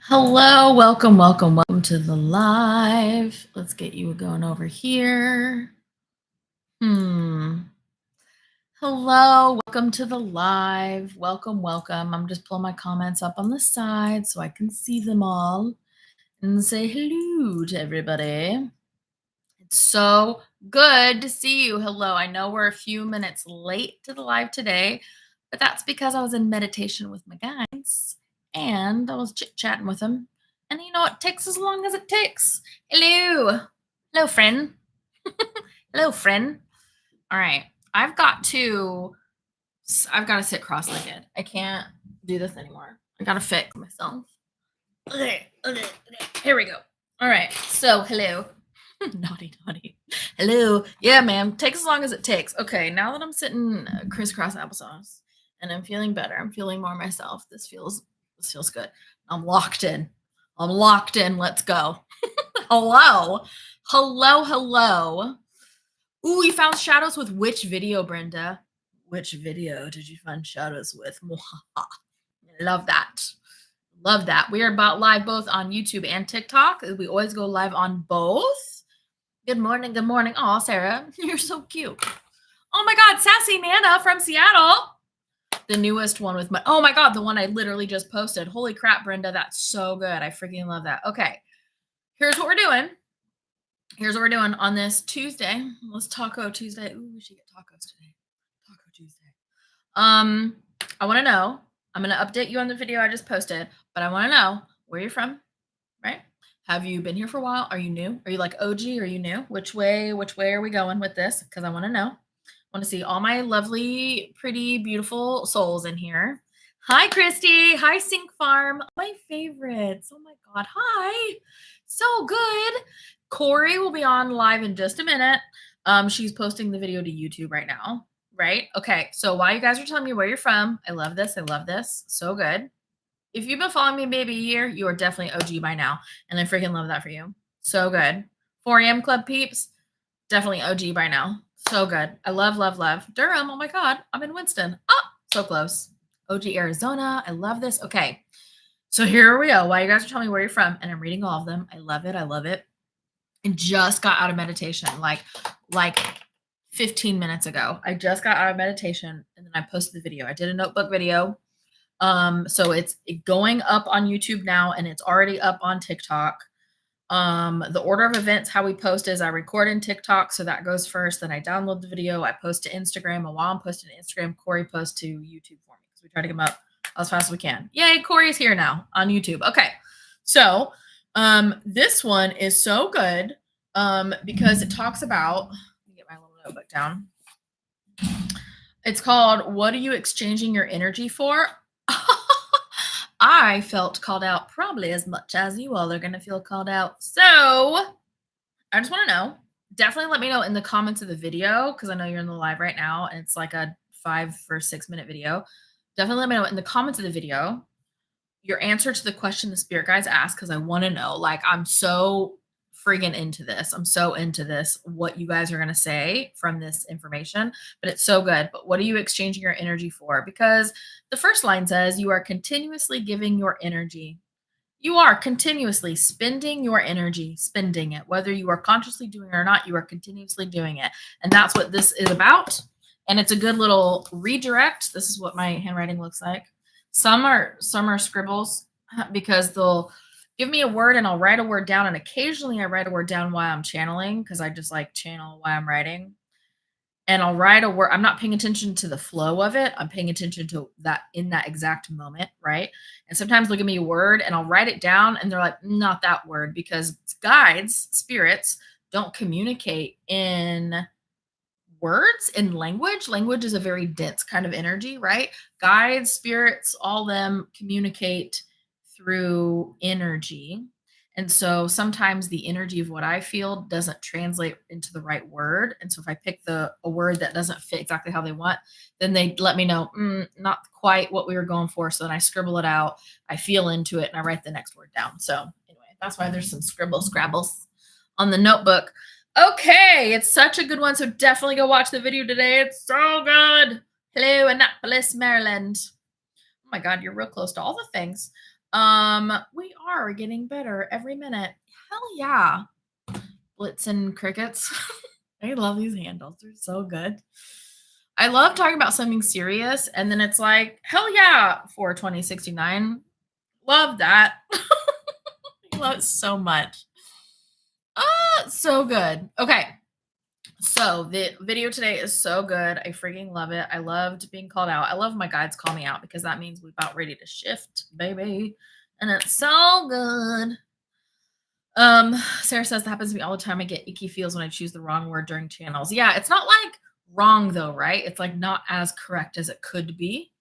Hello, welcome to the live. Let's get you going over here. Hello, welcome to the live. Welcome. I'm just pulling my comments up on the side so I can see them all and say hello to everybody. It's so good to see you. Hello. I know we're a few minutes late to the live today, but that's because I was in meditation with my guys and I was chit-chatting with them. And you know, it takes as long as it takes. Hello. Hello, friend. Hello, friend. All right. I've got to sit cross-legged. I can't do this anymore. I got to fix myself. Okay. Here we go. All right. So, hello. Naughty. Hello. Yeah, ma'am. Take as long as it takes. Okay, now that I'm sitting crisscross applesauce and I'm feeling better, I'm feeling more myself. This feels good. I'm locked in. Let's go. Hello. Ooh, you found shadows with which video, Brenda? Which video did you find shadows with? Love that. We are about live both on YouTube and TikTok. We always go live on both. Good morning. Oh, Sarah, you're so cute. Oh my God, Sassy Nana from Seattle. The newest one with oh my God, the one I literally just posted. Holy crap, Brenda, that's so good. I freaking love that. Okay, here's what we're doing. On this Tuesday. Let's Taco Tuesday. Ooh, we should get tacos today. Taco Tuesday. I want to know. I'm going to update you on the video I just posted, but I want to know where you're from, right? Have you been here for a while? Are you new? Are you like OG? Or are you new? Which way are we going with this? Because I want to know. I want to see all my lovely, pretty, beautiful souls in here. Hi, Christy. Hi, Sink Farm. My favorites. Oh my God. Hi. So good. Corey will be on live in just a minute. She's posting the video to YouTube right now. Right? Okay. So while you guys are telling me where you're from, I love this. So good. If you've been following me maybe a year, you are definitely OG by now. And I freaking love that for you. So good. 4 a.m. Club peeps, definitely OG by now. So good. I love. Durham, oh my God, I'm in Winston. Oh, so close. OG Arizona, I love this. Okay, so here we go. While you guys are telling me where you're from, and I'm reading all of them. I love it. And just got out of meditation like 15 minutes ago. I just got out of meditation and then I posted the video. I did a notebook video. So it's going up on YouTube now and it's already up on TikTok. The order of events, how we post is I record in TikTok. So that goes first. Then I download the video. I post to Instagram. And while I'm posting to Instagram, Corey posts to YouTube for me because we try to get them up as fast as we can. Yay, Corey's here now on YouTube. Okay. So, this one is so good, because it talks about, let me get my little notebook down. It's called, What Are You Exchanging Your Energy For? I felt called out probably as much as you all are going to feel called out. So I just want to know, definitely let me know in the comments of the video, because I know you're in the live right now and it's like a 5 or 6 minute video. Definitely let me know in the comments of the video your answer to the question the spirit guides ask, because I want to know. Like, I'm so friggin' into this. I'm so into this, what you guys are going to say from this information, but it's so good. But what are you exchanging your energy for? Because the first line says you are continuously giving your energy. You are continuously spending your energy, spending it, whether you are consciously doing it or not, you are continuously doing it. And that's what this is about. And it's a good little redirect. This is what my handwriting looks like. Some are scribbles, because they'll give me a word and I'll write a word down. And occasionally I write a word down while I'm channeling, because I just like channel while I'm writing. And I'll write a word. I'm not paying attention to the flow of it. I'm paying attention to that in that exact moment, right? And sometimes they'll give me a word and I'll write it down and they're like, not that word, because guides, spirits, don't communicate in words, in language. Language is a very dense kind of energy, right? Guides, spirits, all them communicate through energy. And so sometimes the energy of what I feel doesn't translate into the right word. And so if I pick a word that doesn't fit exactly how they want, then they let me know, not quite what we were going for. So then I scribble it out, I feel into it, and I write the next word down. So anyway, that's why there's some scrabbles on the notebook. Okay, it's such a good one. So definitely go watch the video today. It's so good. Hello, Annapolis, Maryland. Oh my God, you're real close to all the things. We are getting better every minute. Hell yeah. Blitzen crickets. I love these handles. They're so good. I love talking about something serious, and then it's like, hell yeah, for 2069. Love that. I love it so much. So good. Okay. So the video today is so good. I freaking love it. I loved being called out. I love my guides call me out because that means we're about ready to shift, baby. And it's so good. Sarah says that happens to me all the time. I get icky feels when I choose the wrong word during channels. Yeah, it's not like wrong though, right? It's like not as correct as it could be.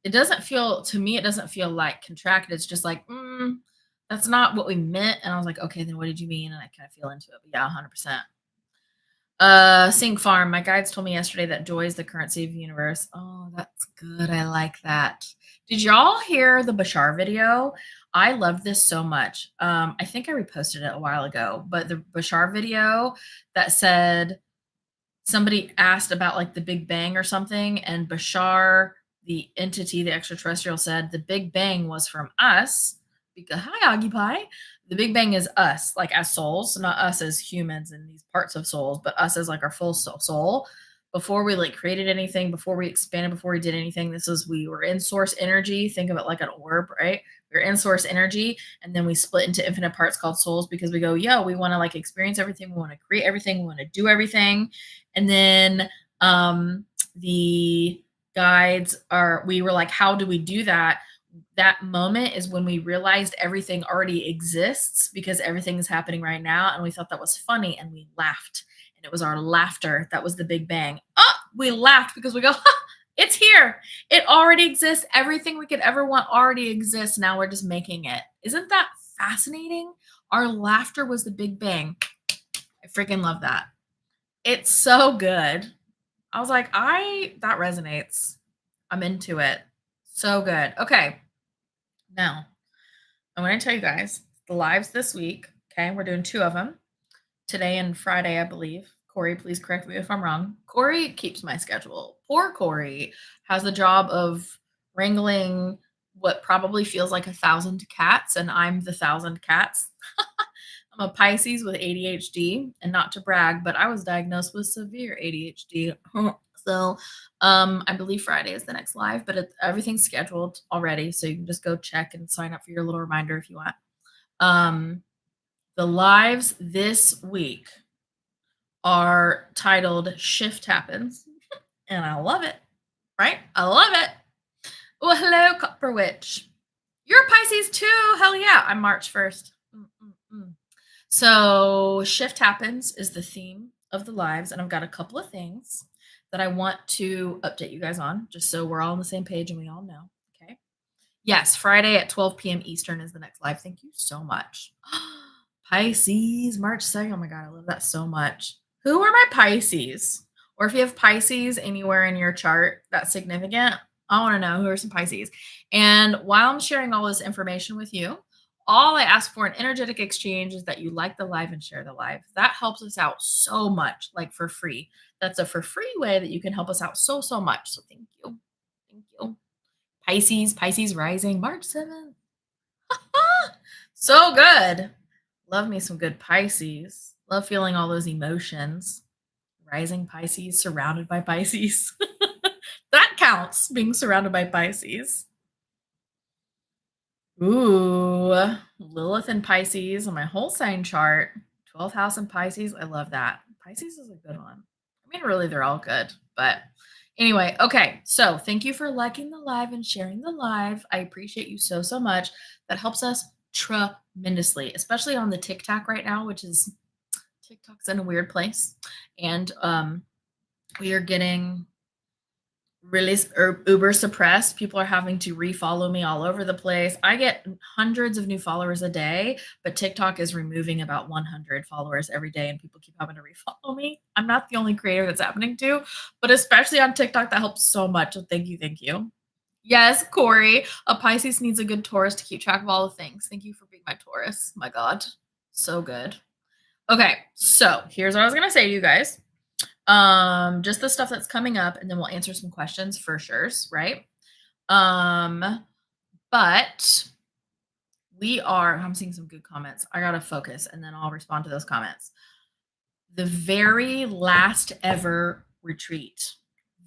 It doesn't feel to me, it doesn't feel like contracted. It's just like, that's not what we meant. And I was like, okay, then what did you mean? And I kind of feel into it. But yeah, 100%. Sink Farm. My guides told me yesterday that joy is the currency of the universe. Oh, that's good. I like that. Did y'all hear the Bashar video? I loved this so much. I think I reposted it a while ago, but the Bashar video that said somebody asked about like the Big Bang or something, and Bashar, the entity, the extraterrestrial, said the Big Bang was from us. Because hi, Occupy. The Big Bang is us, like as souls, not us as humans and these parts of souls, but us as like our full soul. Before we like created anything, before we expanded, before we did anything, we were in source energy. Think of it like an orb, right? We're in source energy, and then we split into infinite parts called souls because we go, yo, we want to like experience everything, we want to create everything, we want to do everything. And then the guides we were like, how do we do that? That moment is when we realized everything already exists because everything is happening right now. And we thought that was funny and we laughed. And it was our laughter that was the Big Bang. Oh, we laughed because we go, it's here. It already exists. Everything we could ever want already exists. Now we're just making it. Isn't that fascinating? Our laughter was the Big Bang. I freaking love that. It's so good. I was like, that resonates. I'm into it. So good. Okay. Now, I'm going to tell you guys the lives this week. Okay. We're doing 2 of them today and Friday, I believe. Corey, please correct me if I'm wrong. Corey keeps my schedule. Poor Corey has the job of wrangling what probably feels like 1,000 cats, and I'm the 1,000 cats. I'm a Pisces with ADHD, and not to brag, but I was diagnosed with severe ADHD. So I believe Friday is the next live, but everything's scheduled already. So you can just go check and sign up for your little reminder if you want. The lives this week are titled Shift Happens, and I love it, right? I love it. Well, hello, Copper Witch. You're a Pisces too. Hell yeah. I'm March 1st. So Shift Happens is the theme of the lives, and I've got a couple of things that I want to update you guys on, just so we're all on the same page and we all know. Okay. Yes, Friday at 12 p.m. Eastern is the next live. Thank you so much. Pisces, March 2nd. Oh my God, I love that so much. Who are my Pisces? Or if you have Pisces anywhere in your chart that's significant, I want to know who are some Pisces. And while I'm sharing all this information with you, all I ask for in energetic exchange is that you like the live and share the live. That helps us out so much, like for free. That's a for free way that you can help us out so much. So thank you. Thank you. Pisces rising, March 7th. So good. Love me some good Pisces. Love feeling all those emotions. Rising Pisces, surrounded by Pisces. That counts, being surrounded by Pisces. Ooh, Lilith and Pisces on my whole sign chart. 12th house in Pisces. I love that. Pisces is a good one. I mean, really, they're all good. But anyway, okay. So thank you for liking the live and sharing the live. I appreciate you so much. That helps us tremendously, especially on the TikTok right now, which is TikTok's in a weird place. And we are getting really uber suppressed. People are having to refollow me all over the place. I get hundreds of new followers a day, but TikTok is removing about 100 followers every day, and people keep having to refollow me. I'm not the only creator that's happening to, but especially on TikTok, that helps so much. So thank you. Yes, Corey, a Pisces needs a good Taurus to keep track of all the things. Thank you for being my Taurus. My God, so good. Okay, so here's what I was gonna say to you guys. Just the stuff that's coming up, and then we'll answer some questions for sure, right? But I'm seeing some good comments. I gotta focus and then I'll respond to those comments. The very last ever retreat,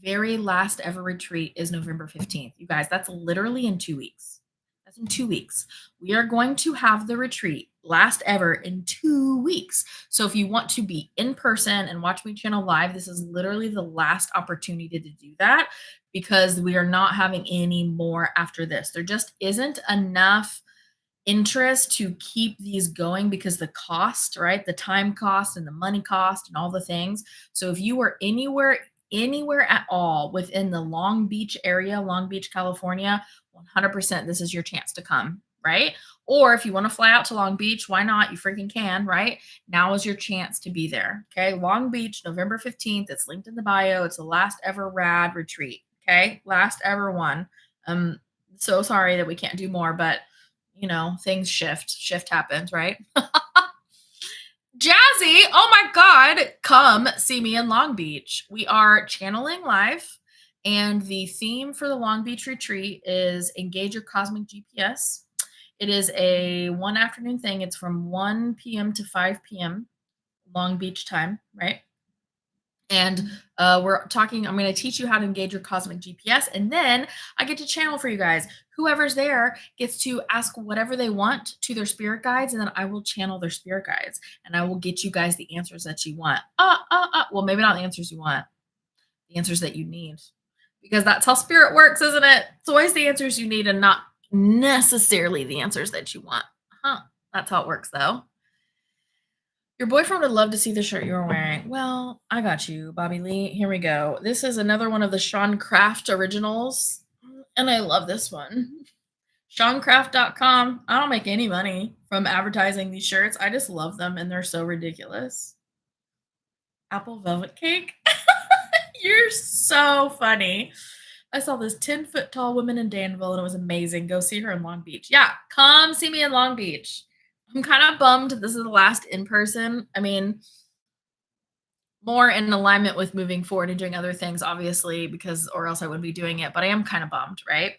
very last ever retreat is November 15th. You guys, that's literally in 2 weeks. That's in 2 weeks. We are going to have the retreat last ever in 2 weeks. So if you want to be in person and watch me channel live, this is literally the last opportunity to do that because we are not having any more after this. There just isn't enough interest to keep these going because the cost, right? The time cost and the money cost and all the things. So if you were anywhere at all within the Long Beach area, Long Beach, California, 100% this is your chance to come, right? Or if you want to fly out to Long Beach, why not? You freaking can, right? Now is your chance to be there. Okay? Long Beach, November 15th. It's linked in the bio. It's the last ever rad retreat. Okay? Last ever one. So sorry that we can't do more, but things shift happens, right? Jazzy, oh my God, come see me in Long Beach. We are channeling live, and the theme for the Long Beach retreat is Engage Your Cosmic GPS. It is a one afternoon thing. It's from 1 p.m. to 5 p.m. Long Beach time, right? And I'm going to teach you how to engage your cosmic GPS. And then I get to channel for you guys. Whoever's there gets to ask whatever they want to their spirit guides. And then I will channel their spirit guides. And I will get you guys the answers that you want. Well, maybe not the answers you want. The answers that you need. Because that's how spirit works, isn't it? It's always the answers you need and not necessarily the answers that you want. That's how it works, though. Your boyfriend would love to see the shirt you were wearing. Well, I got you, Bobby Lee. Here we go. This is another one of the Sean Craft originals, and I love this one. SeanCraft.com. I don't make any money from advertising these shirts. I just love them, and they're so ridiculous. Apple velvet cake. You're so funny. I saw this 10-foot tall woman in Danville, and it was amazing. Go see her in Long Beach. Yeah, come see me in Long Beach. I'm kind of bummed this is the last in person. I mean, more in alignment with moving forward and doing other things, obviously, or else I wouldn't be doing it. But I am kind of bummed, right?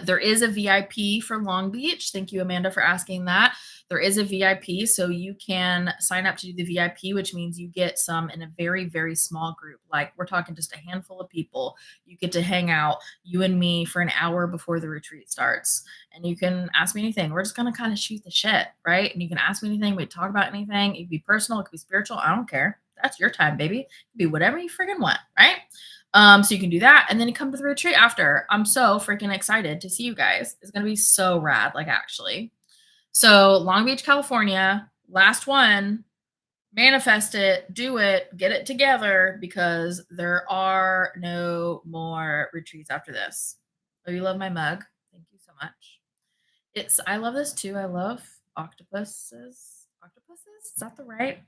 There is a VIP for Long Beach. Thank you, Amanda, for asking that. There is a VIP, so you can sign up to do the VIP, which means you get some in a very, very small group. Like we're talking just a handful of people. You get to hang out, you and me, for an hour before the retreat starts. And you can ask me anything. We're just going to kind of shoot the shit, right? And you can ask me anything. We talk about anything. It could be personal. It could be spiritual. I don't care. That's your time, baby. It could be whatever you friggin' want, right? So you can do that, and then you come to the retreat after. I'm so freaking excited to see you guys. It's gonna be so rad, like actually. So Long Beach, California, last one. Manifest it, do it, get it together because there are no more retreats after this. Oh, you love my mug. Thank you so much. I love this too. I love octopuses. Octopuses? Is that the right?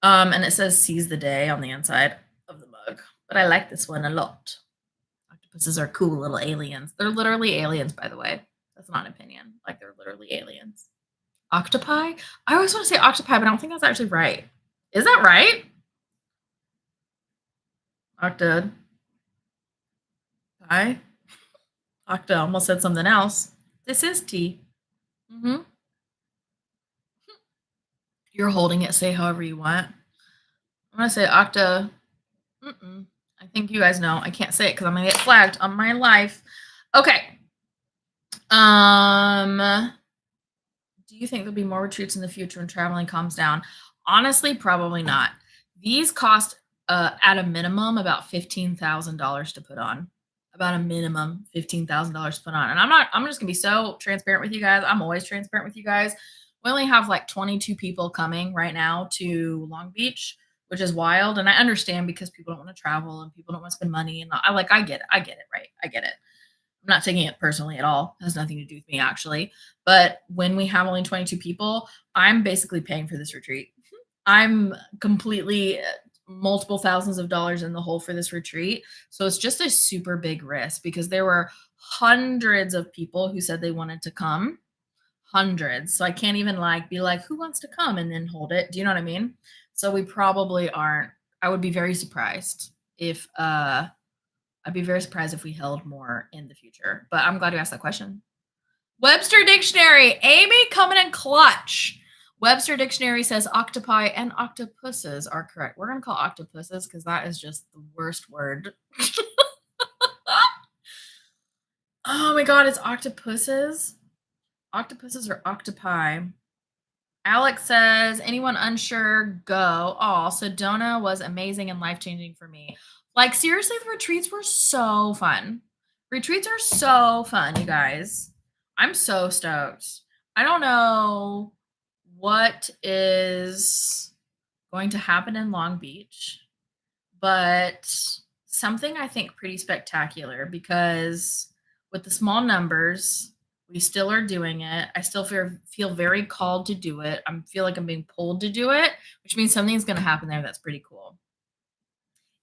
And it says seize the day on the inside of the mug. But I like this one a lot. Octopuses are cool little aliens. They're literally aliens, by the way. That's not an opinion. Like, they're literally aliens. Octopi? I always want to say octopi, but I don't think that's actually right. Is that right? Octa. Pi? Octa almost said something else. This is T. Mm-hmm. You're holding it. Say however you want. I'm going to say octa. I think you guys know. I can't say it because I'm going to get flagged on my life. Okay. Do you think there'll be more retreats in the future when traveling calms down? Honestly, probably not. These cost at a minimum about $15,000 to put on. About a minimum $15,000 to put on. And I'm just gonna be so transparent with you guys. I'm always transparent with you guys. We only have like 22 people coming right now to Long Beach, which is wild. And I understand because people don't want to travel and people don't want to spend money. And I get it, right? I get it. I'm not taking it personally at all. It has nothing to do with me, actually. But when we have only 22 people, I'm basically paying for this retreat. I'm completely multiple thousands of dollars in the hole for this retreat. So it's just a super big risk because there were hundreds of people who said they wanted to come. Hundreds. So I can't even be like, who wants to come and then hold it? Do you know what I mean? So we probably aren't. I would be very surprised if we held more in the future. But I'm glad you asked that question. Webster Dictionary, Amy coming in clutch. Webster Dictionary says octopi and octopuses are correct. We're going to call octopuses because that is just the worst word. Oh my God, it's octopuses. Octopuses or octopi. Alex says, anyone unsure, go. Oh, Sedona was amazing and life-changing for me. Like, seriously, the retreats were so fun. Retreats are so fun, you guys. I'm so stoked. I don't know what is going to happen in Long Beach, but something I think pretty spectacular because with the small numbers, we still are doing it. I still feel very called to do it. I feel like I'm being pulled to do it, which means something's going to happen there that's pretty cool.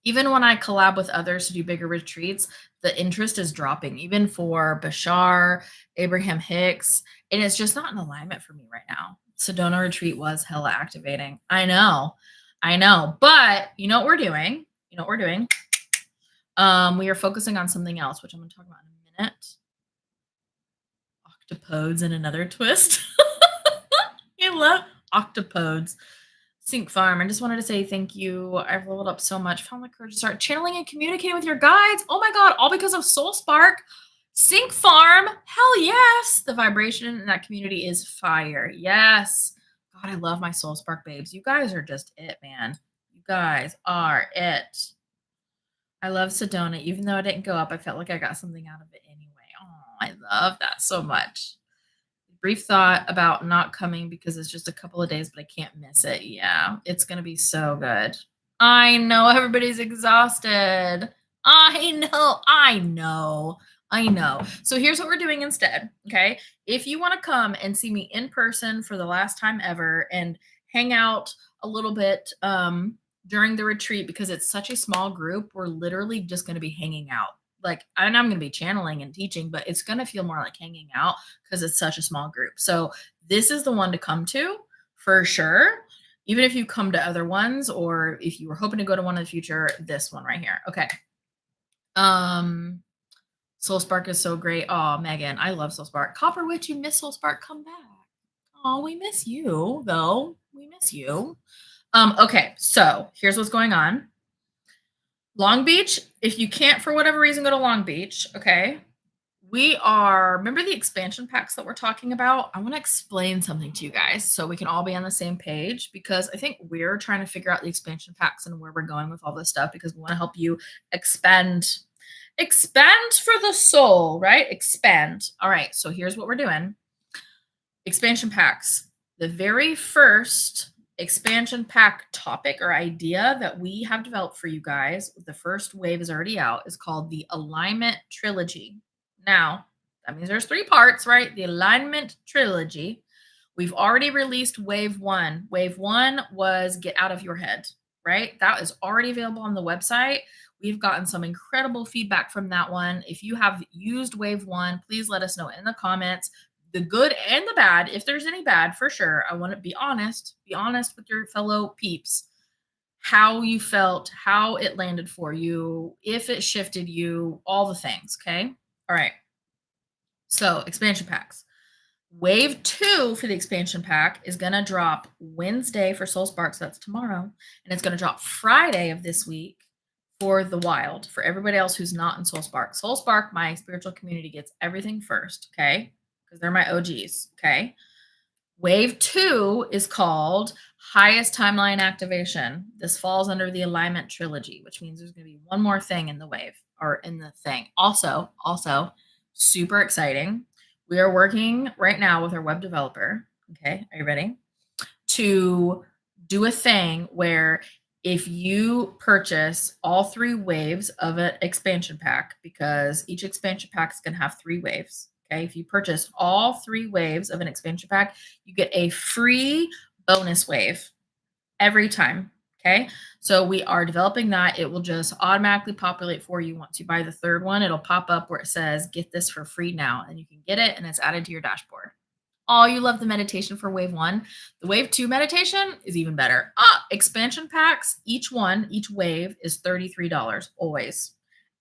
Even when I collab with others to do bigger retreats, the interest is dropping, even for Bashar, Abraham Hicks, and it's just not in alignment for me right now. Sedona retreat was hella activating. I know. But you know what we're doing? We are focusing on something else, which I'm going to talk about in a minute. Octopodes and another twist. I love octopodes. Sync Farm. I just wanted to say thank you. I've leveled up so much. Found the courage to start channeling and communicating with your guides. Oh my God, all because of Soul Spark. Sync Farm. Hell yes. The vibration in that community is fire. Yes. God, I love my Soul Spark babes. You guys are just it, man. You guys are it. I love Sedona. Even though I didn't go up, I felt like I got something out of it anyway. Oh, I love that so much. Brief thought about not coming because it's just a couple of days, but I can't miss it. Yeah, it's going to be so good. I know everybody's exhausted. I know. So here's what we're doing instead. Okay. If you want to come and see me in person for the last time ever and hang out a little bit during the retreat, because it's such a small group, we're literally just going to be hanging out. Like, and I'm going to be channeling and teaching, but it's going to feel more like hanging out because it's such a small group. So this is the one to come to for sure. Even if you come to other ones, or if you were hoping to go to one in the future, this one right here. Okay. Soul Spark is so great. Oh, Megan, I love Soul Spark. Copper Witch, you miss Soul Spark. Come back. Oh, we miss you though. We miss you. Okay. So here's what's going on. Long Beach, if you can't for whatever reason go to Long Beach, okay, remember the expansion packs that we're talking about? I want to explain something to you guys so we can all be on the same page, because I think we're trying to figure out the expansion packs and where we're going with all this stuff, because we want to help you expand for the soul, right? Expand. All right, so here's what we're doing. Expansion packs. The very first expansion pack topic or idea that we have developed for you guys, the first wave is already out, is called the Alignment Trilogy. Now, that means there's 3 parts, right? The Alignment Trilogy. We've already released wave 1. Wave 1 was Get Out of Your Head, right? That is already available on the website. We've gotten some incredible feedback from that one. If you have used wave 1, please let us know in the comments. The good and the bad, if there's any bad, for sure. I want to be honest with your fellow peeps, how you felt, how it landed for you, if it shifted you, all the things. Okay. All right. So expansion packs. Wave 2 for the expansion pack is going to drop Wednesday for Soul Sparks. So that's tomorrow. And it's going to drop Friday of this week for the wild, for everybody else who's not in Soul Spark. Soul Spark, my spiritual community, gets everything first. Okay. Because they're my OGs. Okay. Wave 2 is called Highest Timeline Activation. This falls under the Alignment Trilogy, which means there's going to be one more thing in the wave, or in the thing. Also, super exciting. We are working right now with our web developer. Okay. Are you ready? To do a thing where if you purchase all 3 waves of an expansion pack, because each expansion pack is going to have 3 waves. Okay. If you purchase all 3 waves of an expansion pack, you get a free bonus wave every time. Okay. So we are developing that. It will just automatically populate for you. Once you buy the 3rd one, it'll pop up where it says, get this for free now. And you can get it and it's added to your dashboard. Oh, you love the meditation for wave 1. The wave 2 meditation is even better. Expansion packs, each wave is $33 always.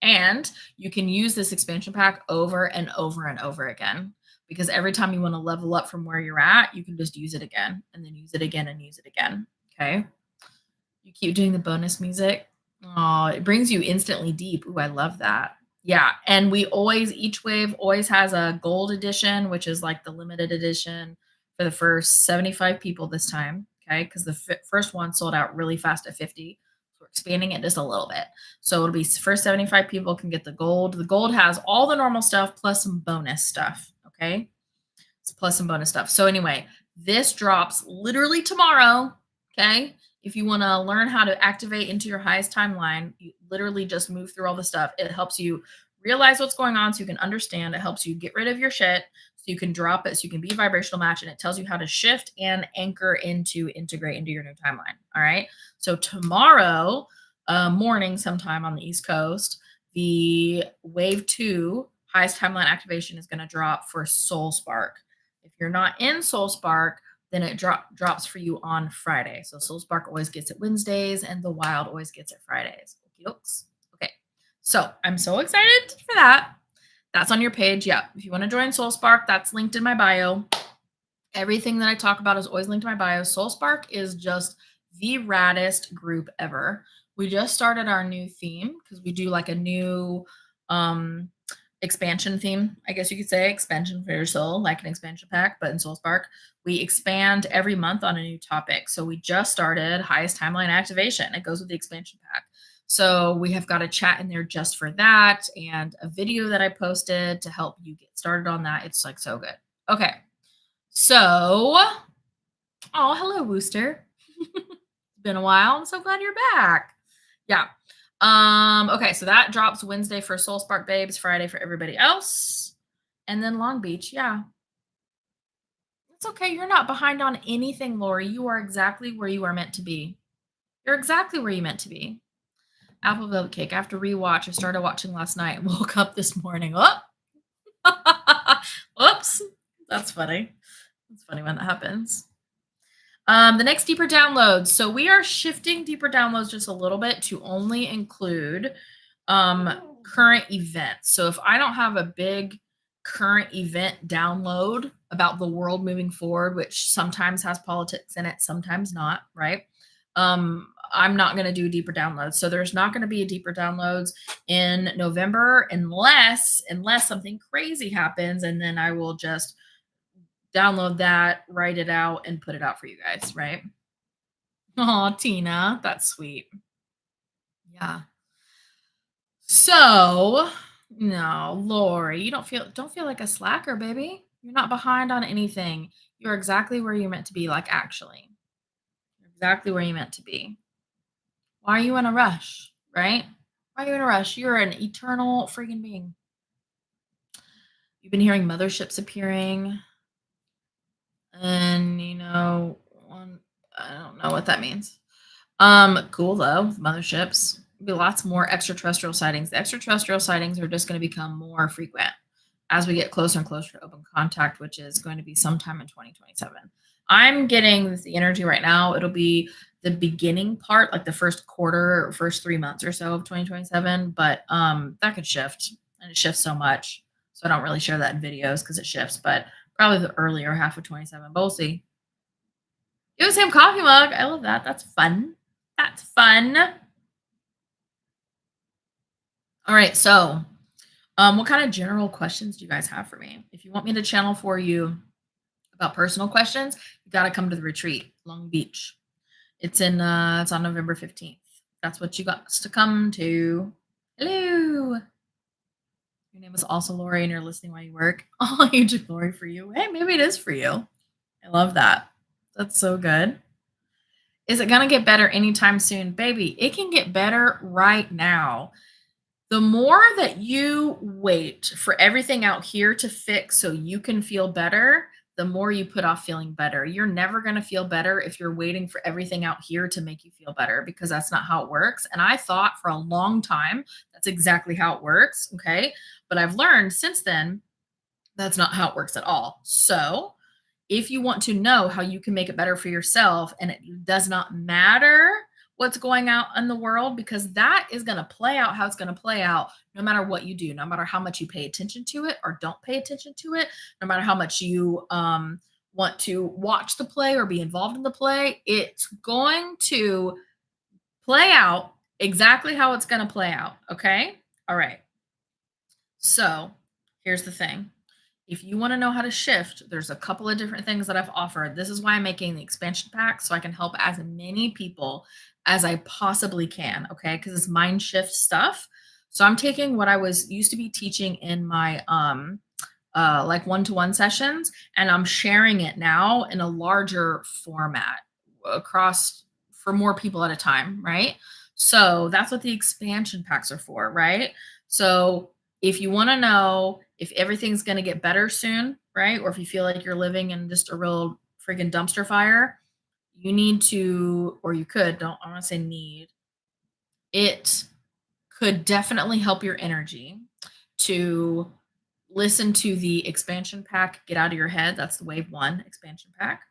And you can use this expansion pack over and over and over again, because every time you want to level up from where you're at, you can just use it again and then use it again and use it again. Okay. You keep doing the bonus music. Oh, it brings you instantly deep. Ooh, I love that. Yeah. And each wave always has a gold edition, which is like the limited edition for the first 75 people this time. Okay. Because the first one sold out really fast at 50. So we're expanding it just a little bit. So it'll be first 75 people can get the gold. The gold has all the normal stuff plus some bonus stuff. Okay. It's plus some bonus stuff. So anyway, this drops literally tomorrow. Okay. If you want to learn how to activate into your highest timeline, you literally just move through all the stuff. It helps you realize what's going on so you can understand. It helps you get rid of your shit so you can drop it so you can be a vibrational match. And it tells you how to shift and anchor into integrate into your new timeline. All right. So tomorrow morning, sometime on the East Coast, the wave 2 highest timeline activation is going to drop for Soul Spark. If you're not in Soul Spark, then it drops for you on Friday. So Soul Spark always gets it Wednesdays and the Wild always gets it Fridays. Okay. So I'm so excited for that. That's on your page. Yeah. If you want to join Soul Spark, that's linked in my bio. Everything that I talk about is always linked to my bio. Soul Spark is just the raddest group ever. We just started our new theme because we do like a new expansion theme, I guess you could say, expansion for your soul, like an expansion pack, but in Soul Spark, we expand every month on a new topic. So we just started highest timeline activation. It goes with the expansion pack. So we have got a chat in there just for that and a video that I posted to help you get started on that. It's like so good. Okay. So, oh, hello, Wooster. It's been a while. I'm so glad you're back. Yeah. Okay, so that drops Wednesday for Soul Spark Babes, Friday for everybody else. And then Long Beach, yeah. It's okay. You're not behind on anything, Lori. You are exactly where you are meant to be. You're exactly where you meant to be. Apple Velvet Cake. I have to rewatch. I started watching last night and woke up this morning. Oh! Whoops. That's funny. It's funny when that happens. The next deeper downloads. So we are shifting deeper downloads just a little bit to only include current events. So if I don't have a big current event download about the world moving forward, which sometimes has politics in it, sometimes not, right? I'm not going to do deeper downloads. So there's not going to be a deeper downloads in November unless something crazy happens, and then I will just download that, write it out, and put it out for you guys, right? Oh, Tina, that's sweet. Yeah. So, no, Lori, you don't feel like a slacker, baby. You're not behind on anything. You're exactly where you're meant to be, like actually. You're exactly where you're meant to be. Why are you in a rush, right? Why are you in a rush? You're an eternal freaking being. You've been hearing motherships appearing. And I don't know what that means. Cool though, motherships. Be lots more extraterrestrial sightings. The extraterrestrial sightings are just going to become more frequent as we get closer and closer to open contact, which is going to be sometime in 2027. I'm getting the energy right now. It'll be the beginning part, like the first quarter or first 3 months or so of 2027, but that could shift, and it shifts so much. So I don't really share that in videos because it shifts, but probably the earlier half of 27. But we'll see. You have the same coffee mug. I love that. That's fun. That's fun. All right. So, what kind of general questions do you guys have for me? If you want me to channel for you about personal questions, you got to come to the retreat, Long Beach. It's on November 15th. That's what you got to come to. Hello. Your name is also Lori and you're listening while you work. Oh, you took Lori for you. Hey, maybe it is for you. I love that. That's so good. Is it going to get better anytime soon? Baby, it can get better right now. The more that you wait for everything out here to fix so you can feel better, the more you put off feeling better. You're never going to feel better if you're waiting for everything out here to make you feel better, because that's not how it works. And I thought for a long time that's exactly how it works. Okay. But I've learned since then that's not how it works at all. So if you want to know how you can make it better for yourself, and it does not matter what's going out in the world, because that is going to play out how it's going to play out no matter what you do, no matter how much you pay attention to it or don't pay attention to it, no matter how much you want to watch the play or be involved in the play, it's going to play out exactly how it's going to play out. Okay. All right. So here's the thing. If you want to know how to shift, there's a couple of different things that I've offered. This is why I'm making the expansion pack so I can help as many people as I possibly can. Okay. Because it's mind shift stuff. So I'm taking what I was used to be teaching in my like one-to-one sessions, and I'm sharing it now in a larger format across for more people at a time, right? So that's what the expansion packs are for, right? So if you want to know if everything's going to get better soon, right? Or if you feel like you're living in just a real freaking dumpster fire, you need to, or you could, don't, I want to say need, it could definitely help your energy to listen to the expansion pack, Get Out of Your Head. That's the wave one expansion pack.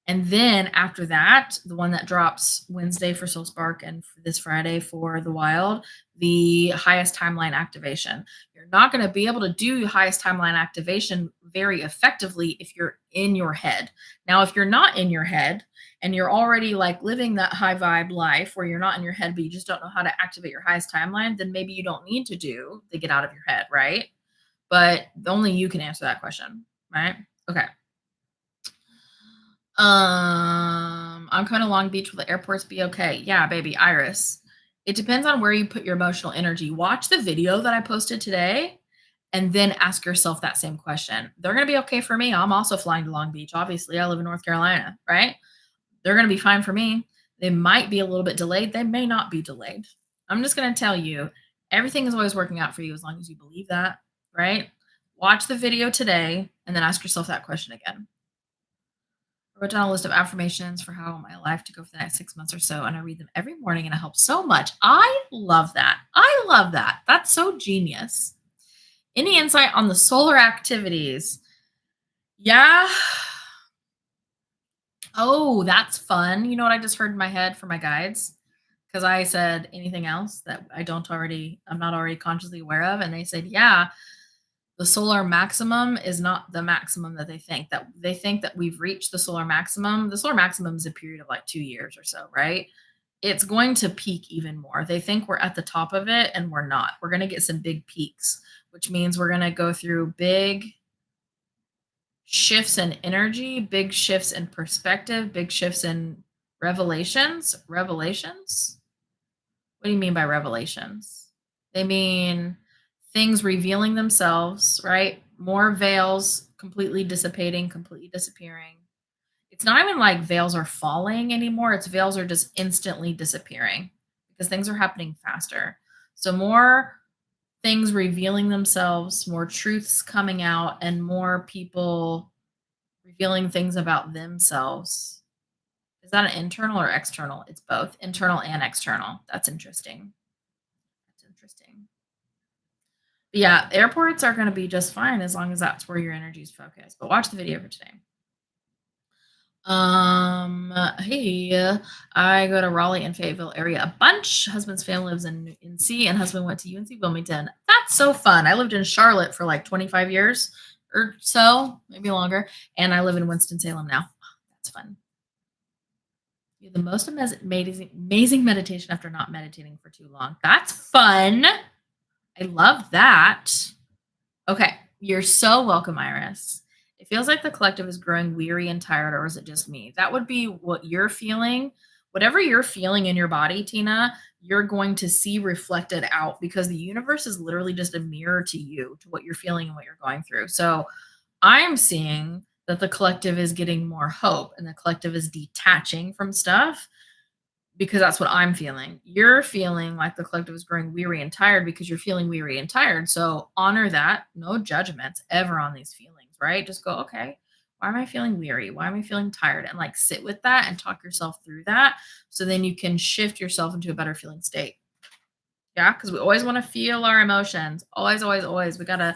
And then after that, the one that drops Wednesday for Soul Spark and for this Friday for the Wild, the highest timeline activation. You're not going to be able to do highest timeline activation very effectively if you're in your head. Now, if you're not in your head and you're already like living that high vibe life where you're not in your head, but you just don't know how to activate your highest timeline, then maybe you don't need to do the Get Out of Your Head, right? But only you can answer that question, right? Okay. I'm coming to Long Beach. Will the airports be okay? Yeah, baby, Iris. It depends on where you put your emotional energy. Watch the video that I posted today and then ask yourself that same question. They're going to be okay for me. I'm also flying to Long Beach. Obviously, I live in North Carolina, right? They're going to be fine for me. They might be a little bit delayed. They may not be delayed. I'm just going to tell you, everything is always working out for you as long as you believe that, right? Watch the video today and then ask yourself that question again. I wrote down a list of affirmations for how my life to go for the next 6 months or so, and I read them every morning, and it helps so much. I love that. I love that. That's so genius. Any insight on the solar activities? Yeah. Oh, that's fun. You know what I just heard in my head for my guides? Because I said anything else that I'm not already consciously aware of. And they said, yeah, the solar maximum is not the maximum that they think that we've reached the solar maximum. The solar maximum is a period of like 2 years or so, right? It's going to peak even more. They think we're at the top of it and we're not. We're going to get some big peaks, which means we're going to go through big shifts in energy, big shifts in perspective, big shifts in revelations. Revelations? What do you mean by revelations? They mean things revealing themselves, right? More veils completely dissipating, completely disappearing. It's not even like veils are falling anymore. It's veils are just instantly disappearing because things are happening faster. So more things revealing themselves, more truths coming out, and more people revealing things about themselves. Is that an internal or external? It's both internal and external. That's interesting. That's interesting. But yeah, airports are going to be just fine as long as that's where your energy is focused. But watch the video for today. Hey, I go to Raleigh and Fayetteville area a bunch. Husband's family lives in NC, and husband went to UNC Wilmington. That's so fun. I lived in Charlotte for like 25 years or so, maybe longer, and I live in Winston-Salem now. That's fun. You have the most amazing meditation after not meditating for too long. That's fun. I love that. Okay, you're so welcome, Iris. It feels like the collective is growing weary and tired, or is it just me? That would be what you're feeling. Whatever you're feeling in your body, Tina, you're going to see reflected out because the universe is literally just a mirror to you, to what you're feeling and what you're going through. So I'm seeing that the collective is getting more hope and the collective is detaching from stuff because that's what I'm feeling. You're feeling like the collective is growing weary and tired because you're feeling weary and tired. So honor that. No judgments ever on these feelings, right? Just go, okay, why am I feeling weary? Why am I feeling tired? And like sit with that and talk yourself through that. So then you can shift yourself into a better feeling state. Yeah. Because we always want to feel our emotions. Always, always, always. We got to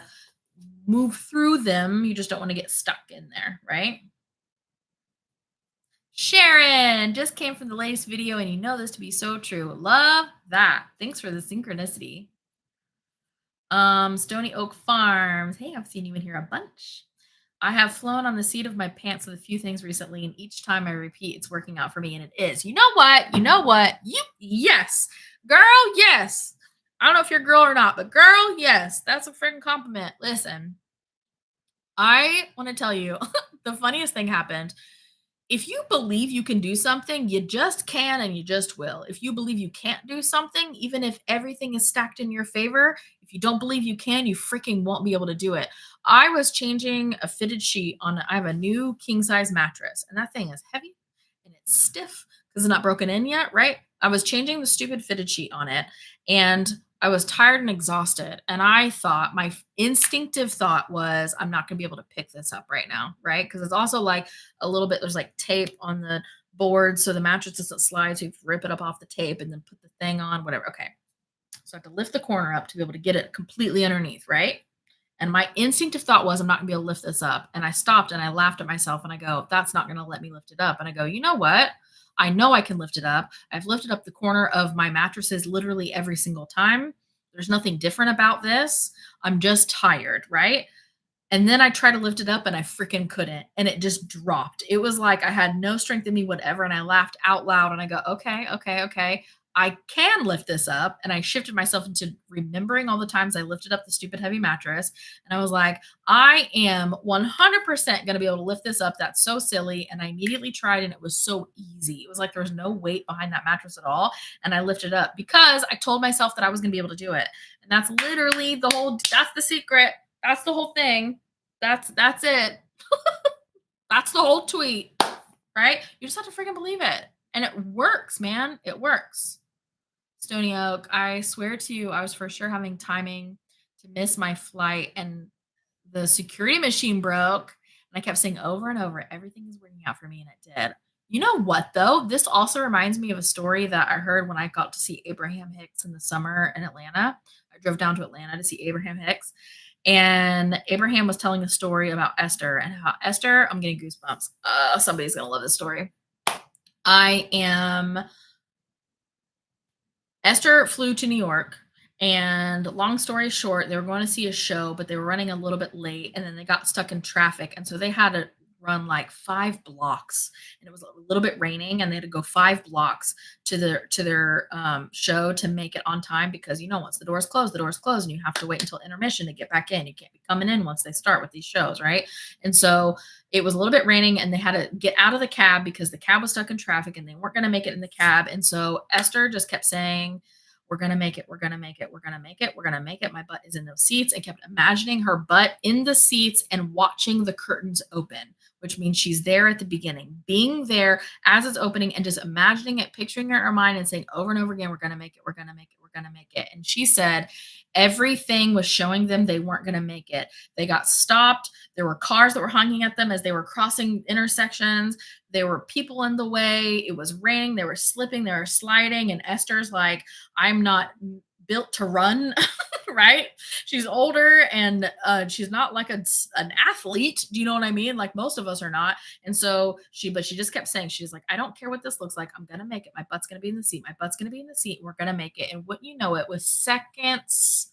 move through them. You just don't want to get stuck in there, right? Sharon just came from the latest video, and you know this to be so true. Love that. Thanks for the synchronicity. Stony Oak Farms. Hey, I've seen you in here a bunch. I have flown on the seat of my pants with a few things recently, and each time I repeat, it's working out for me, and it is. You know what? You know what? Yes, girl, yes. I don't know if you're a girl or not, but girl, yes, that's a freaking compliment. Listen, I want to tell you the funniest thing happened. If you believe you can do something, you just can and you just will. If you believe you can't do something, even if everything is stacked in your favor, if you don't believe you can, you freaking won't be able to do it. I was changing a fitted sheet on I have a new king size mattress, and that thing is heavy and it's stiff because it's not broken in yet, right? I was changing the stupid fitted sheet on it, and I was tired and exhausted. And I thought, my instinctive thought was, I'm not going to be able to pick this up right now, right? Because it's also like a little bit, there's like tape on the board so the mattress doesn't slide. So you rip it up off the tape and then put the thing on, whatever. Okay. So I have to lift the corner up to be able to get it completely underneath, right? And my instinctive thought was, I'm not gonna be able to lift this up. And I stopped and I laughed at myself and I go, that's not gonna let me lift it up. And I go, you know what? I know I can lift it up. I've lifted up the corner of my mattresses literally every single time. There's nothing different about this. I'm just tired, right? And then I tried to lift it up and I freaking couldn't. And it just dropped. It was like I had no strength in me, whatever. And I laughed out loud and I go, okay, okay, okay. I can lift this up. And I shifted myself into remembering all the times I lifted up the stupid heavy mattress. And I was like, I am 100% going to be able to lift this up. That's so silly. And I immediately tried and it was so easy. It was like there was no weight behind that mattress at all. And I lifted it up because I told myself that I was going to be able to do it. And that's literally that's the secret. That's the whole thing. That's it. That's the whole tweet, right? You just have to freaking believe it. And it works, man. It works. Stony Oak, I swear to you, I was for sure having timing to miss my flight and the security machine broke. And I kept saying over and over, everything is working out for me. And it did. You know what, though? This also reminds me of a story that I heard when I got to see Abraham Hicks in the summer in Atlanta. I drove down to Atlanta to see Abraham Hicks. And Abraham was telling a story about Esther and how Esther, I'm getting goosebumps. Somebody's going to love this story. Esther flew to New York, and long story short, they were going to see a show, but they were running a little bit late, and then they got stuck in traffic, and so they had to run like 5 blocks, and it was a little bit raining, and they had to go 5 blocks to their show to make it on time because once the doors close, and you have to wait until intermission to get back in. You can't be coming in once they start with these shows, right? And so it was a little bit raining and they had to get out of the cab because the cab was stuck in traffic and they weren't going to make it in the cab. And so Esther just kept saying, we're going to make it. We're going to make it. We're going to make it. We're going to make it. My butt is in those seats, and kept imagining her butt in the seats and watching the curtains open, which means she's there at the beginning, being there as it's opening and just imagining it, picturing it in her mind and saying over and over again, we're going to make it. We're going to make it. We're going to make it. And she said everything was showing them they weren't going to make it. They got stopped. There were cars that were honking at them as they were crossing intersections. There were people in the way. It was raining. They were slipping. They were sliding. And Esther's like, I'm not built to run, right? She's older and she's not like an athlete. Do you know what I mean? Like most of us are not. And so she just kept saying, she's like, I don't care what this looks like. I'm going to make it. My butt's going to be in the seat. My butt's going to be in the seat. We're going to make it. And wouldn't you know it, with seconds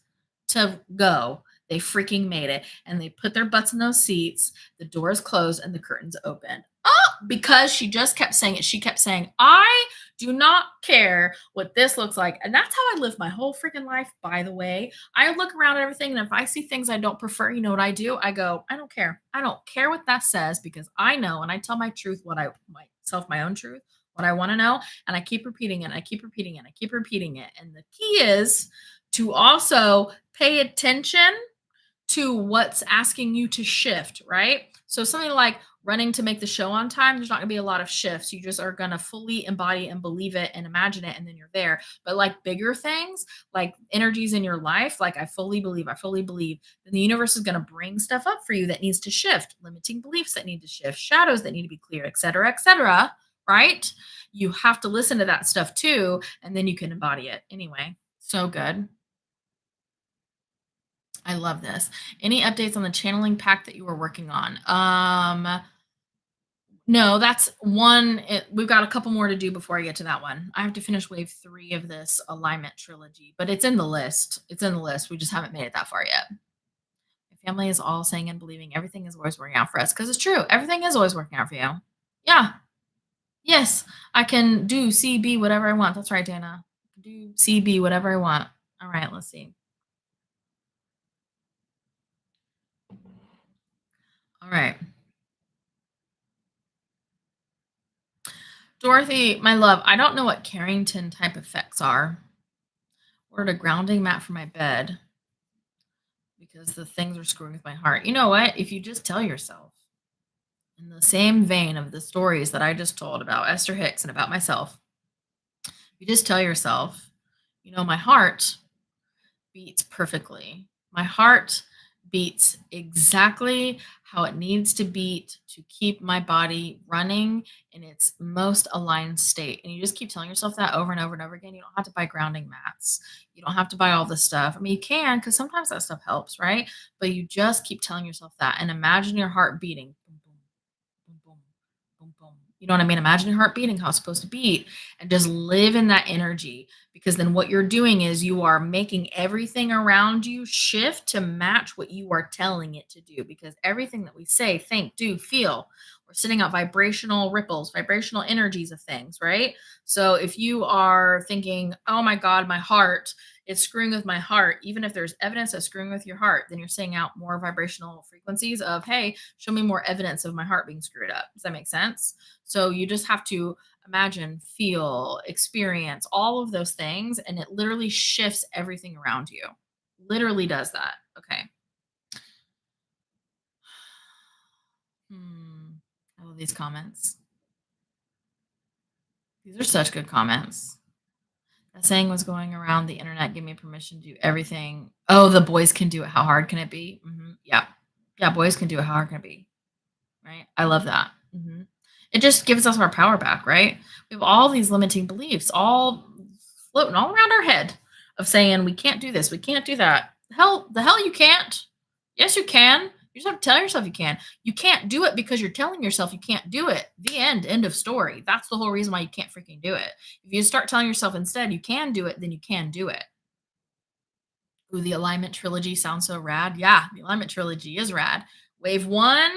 to go, they freaking made it. And they put their butts in those seats. The doors closed and the curtains opened. Oh, because she just kept saying it. She kept saying, I do not care what this looks like. And that's how I live my whole freaking life, by the way. I look around at everything, and if I see things I don't prefer, you know what I do? I go, I don't care. I don't care what that says, because I know, and I tell my truth, my own truth, what I want to know. And I keep repeating it. I keep repeating it. I keep repeating it. And the key is to also pay attention to what's asking you to shift, right? So something like running to make the show on time, there's not going to be a lot of shifts. You just are going to fully embody and believe it and imagine it, and then you're there. But like bigger things, like energies in your life, like I fully believe, then the universe is going to bring stuff up for you that needs to shift, limiting beliefs that need to shift, shadows that need to be cleared, et cetera, right? You have to listen to that stuff too, and then you can embody it. Anyway, so good. I love this. Any updates on the channeling pack that you were working on? No, that's one. We've got a couple more to do before I get to that one. I have to finish wave 3 of this alignment trilogy, but it's in the list. It's in the list. We just haven't made it that far yet. My family is all saying and believing everything is always working out for us because it's true. Everything is always working out for you. Yeah. Yes. I can do CB whatever I want. That's right, Dana. I can do CB whatever I want. All right. Let's see. All right. Dorothy, my love, I don't know what Carrington type effects are. Ordered a grounding mat for my bed because the things are screwing with my heart. You know what? If you just tell yourself, in the same vein of the stories that I just told about Esther Hicks and about myself, you just tell yourself, my heart beats perfectly. My heart beats exactly how it needs to beat to keep my body running in its most aligned state. And you just keep telling yourself that over and over and over again. You don't have to buy grounding mats. You don't have to buy all this stuff. I mean, you can because sometimes that stuff helps, right? But you just keep telling yourself that and imagine your heart beating. Boom, boom, boom, boom, boom, boom. You know what I mean? Imagine your heart beating how it's supposed to beat and just live in that energy because then what you're doing is you are making everything around you shift to match what you are telling it to do because everything that we say, think, do, feel, we're sending out vibrational ripples, vibrational energies of things, right? So if you are thinking, oh my God, my heart, it's screwing with my heart, even if there's evidence of screwing with your heart, then you're sending out more vibrational frequencies of, hey, show me more evidence of my heart being screwed up. Does that make sense? So you just have to imagine, feel, experience all of those things, and it literally shifts everything around you. Literally does that. Okay. I love these comments. These are such good comments. That saying was going around the internet, give me permission to do everything. Oh, the boys can do it. How hard can it be? Yeah. Yeah, boys can do it. How hard can it be? Right? I love that. It just gives us our power back, right? We have all these limiting beliefs all floating all around our head of saying we can't do this, we can't do that. The hell you can't. Yes, you can. You just have to tell yourself you can. You can't do it because you're telling yourself you can't do it. The end. End of story. That's the whole reason why you can't freaking do it. If you start telling yourself instead you can do it, then you can do it. Ooh, the alignment trilogy sounds so rad. Yeah, the alignment trilogy is rad. Wave 1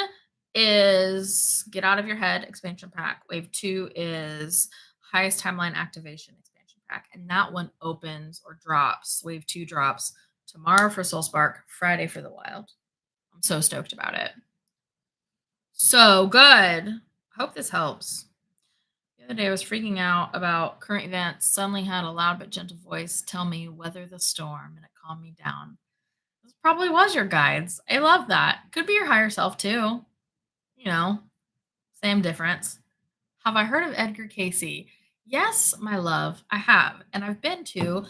is get out of your head expansion pack. Wave 2 is highest timeline activation expansion pack. And that one opens or drops. Wave 2 drops tomorrow for Soul Spark, Friday for the Wild. I'm so stoked about it. So good. Hope this helps. The other day I was freaking out about current events, suddenly had a loud but gentle voice tell me weather the storm, and it calmed me down. This probably was your guides. I love that. Could be your higher self too. You know, same difference. Have I heard of Edgar Casey? Yes, my love, I have. And I've been to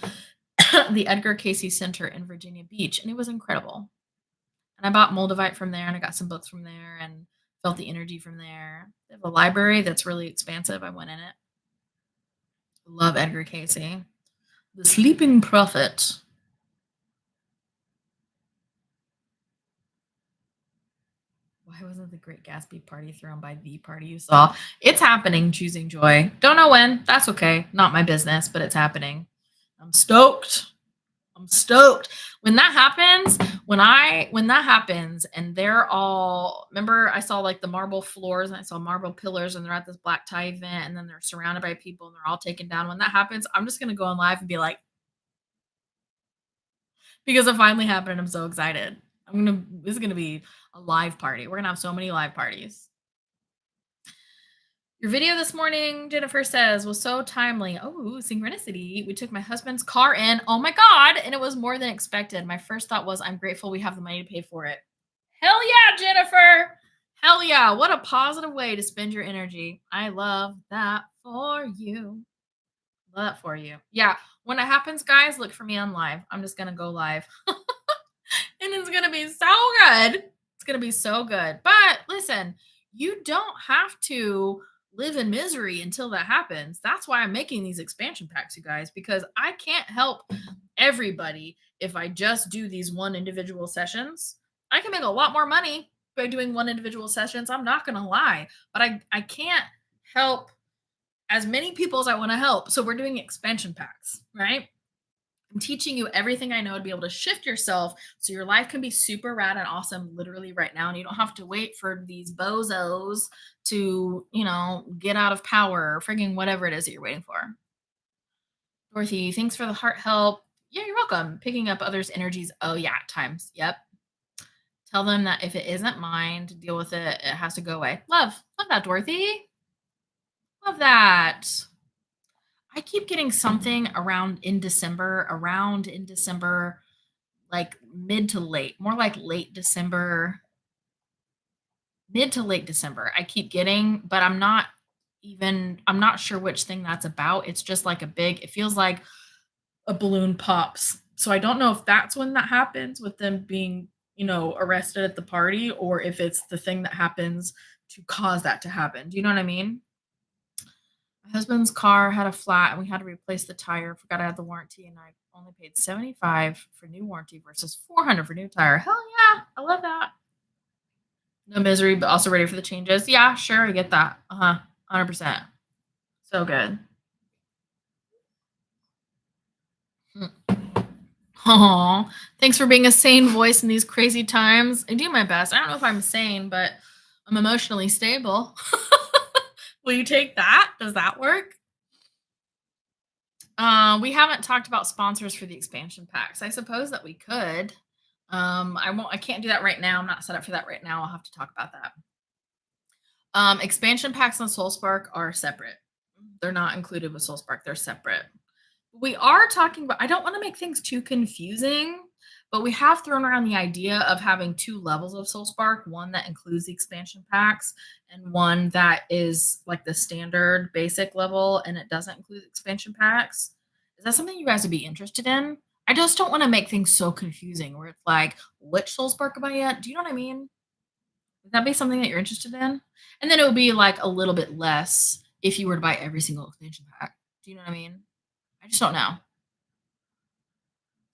the Edgar Casey Center in Virginia Beach, and it was incredible. And I bought Moldavite from there, and I got some books from there, and felt the energy from there. They have a library that's really expansive. I went in it. Love Edgar Casey. The Sleeping Prophet. Why wasn't the Great Gatsby party thrown by the party you saw? It's happening, choosing joy. Don't know when. That's okay. Not my business, but it's happening. I'm stoked. I'm stoked. When that happens, when that happens and they're all, remember I saw like the marble floors and I saw marble pillars and they're at this black tie event and then they're surrounded by people and they're all taken down. When that happens, I'm just gonna go on live and be like, because it finally happened and I'm so excited. This is gonna be a live party. We're gonna have so many live parties. Your video this morning, Jennifer says, was so timely. Oh, synchronicity. We took my husband's car in. Oh my God. And it was more than expected. My first thought was, I'm grateful we have the money to pay for it. Hell yeah, Jennifer. Hell yeah. What a positive way to spend your energy. I love that for you. Love that for you. Yeah. When it happens, guys, look for me on live. I'm just going to go live. And it's going to be so good. It's going to be so good. But listen, you don't have to live in misery until that happens. That's why I'm making these expansion packs, you guys, because I can't help everybody if I just do these one individual sessions. I can make a lot more money by doing one individual sessions. I'm not gonna lie, but I can't help as many people as I want to help. So we're doing expansion packs, right? I'm teaching you everything I know to be able to shift yourself so your life can be super rad and awesome literally right now. And you don't have to wait for these bozos to, get out of power or frigging whatever it is that you're waiting for. Dorothy, thanks for the heart help. Yeah, you're welcome. Picking up others' energies. Oh, yeah, times. Yep. Tell them that if it isn't mine to deal with it, it has to go away. Love that, Dorothy. Love that. I keep getting something around in December, like mid to late, more like late December, mid to late December. I keep getting, but I'm not sure which thing that's about. It's just like it feels like a balloon pops. So I don't know if that's when that happens with them being, arrested at the party, or if it's the thing that happens to cause that to happen. Do you know what I mean? My husband's car had a flat and we had to replace the tire. Forgot I had the warranty and I only paid 75 for new warranty versus 400 for new tire. Hell yeah, I love that. No misery, but also ready for the changes. Yeah, sure, I get that. Uh-huh. 100%. So good. Oh, thanks for being a sane voice in these crazy times. I do my best. I don't know if I'm sane, but I'm emotionally stable. Will you take that? Does that work? We haven't talked about sponsors for the expansion packs. I suppose that we could. I can't do that right now. I'm not set up for that right now. I'll have to talk about that. Expansion packs on SoulSpark are separate. They're not included with SoulSpark. They're separate. We are talking about, I don't want to make things too confusing, but we have thrown around the idea of having two levels of SoulSpark, one that includes the expansion packs and one that is like the standard basic level and it doesn't include expansion packs. Is that something you guys would be interested in? I just don't want to make things so confusing where it's like, which SoulSpark am I at? Do you know what I mean? Would that be something that you're interested in? And then it would be like a little bit less if you were to buy every single expansion pack. Do you know what I mean? I just don't know.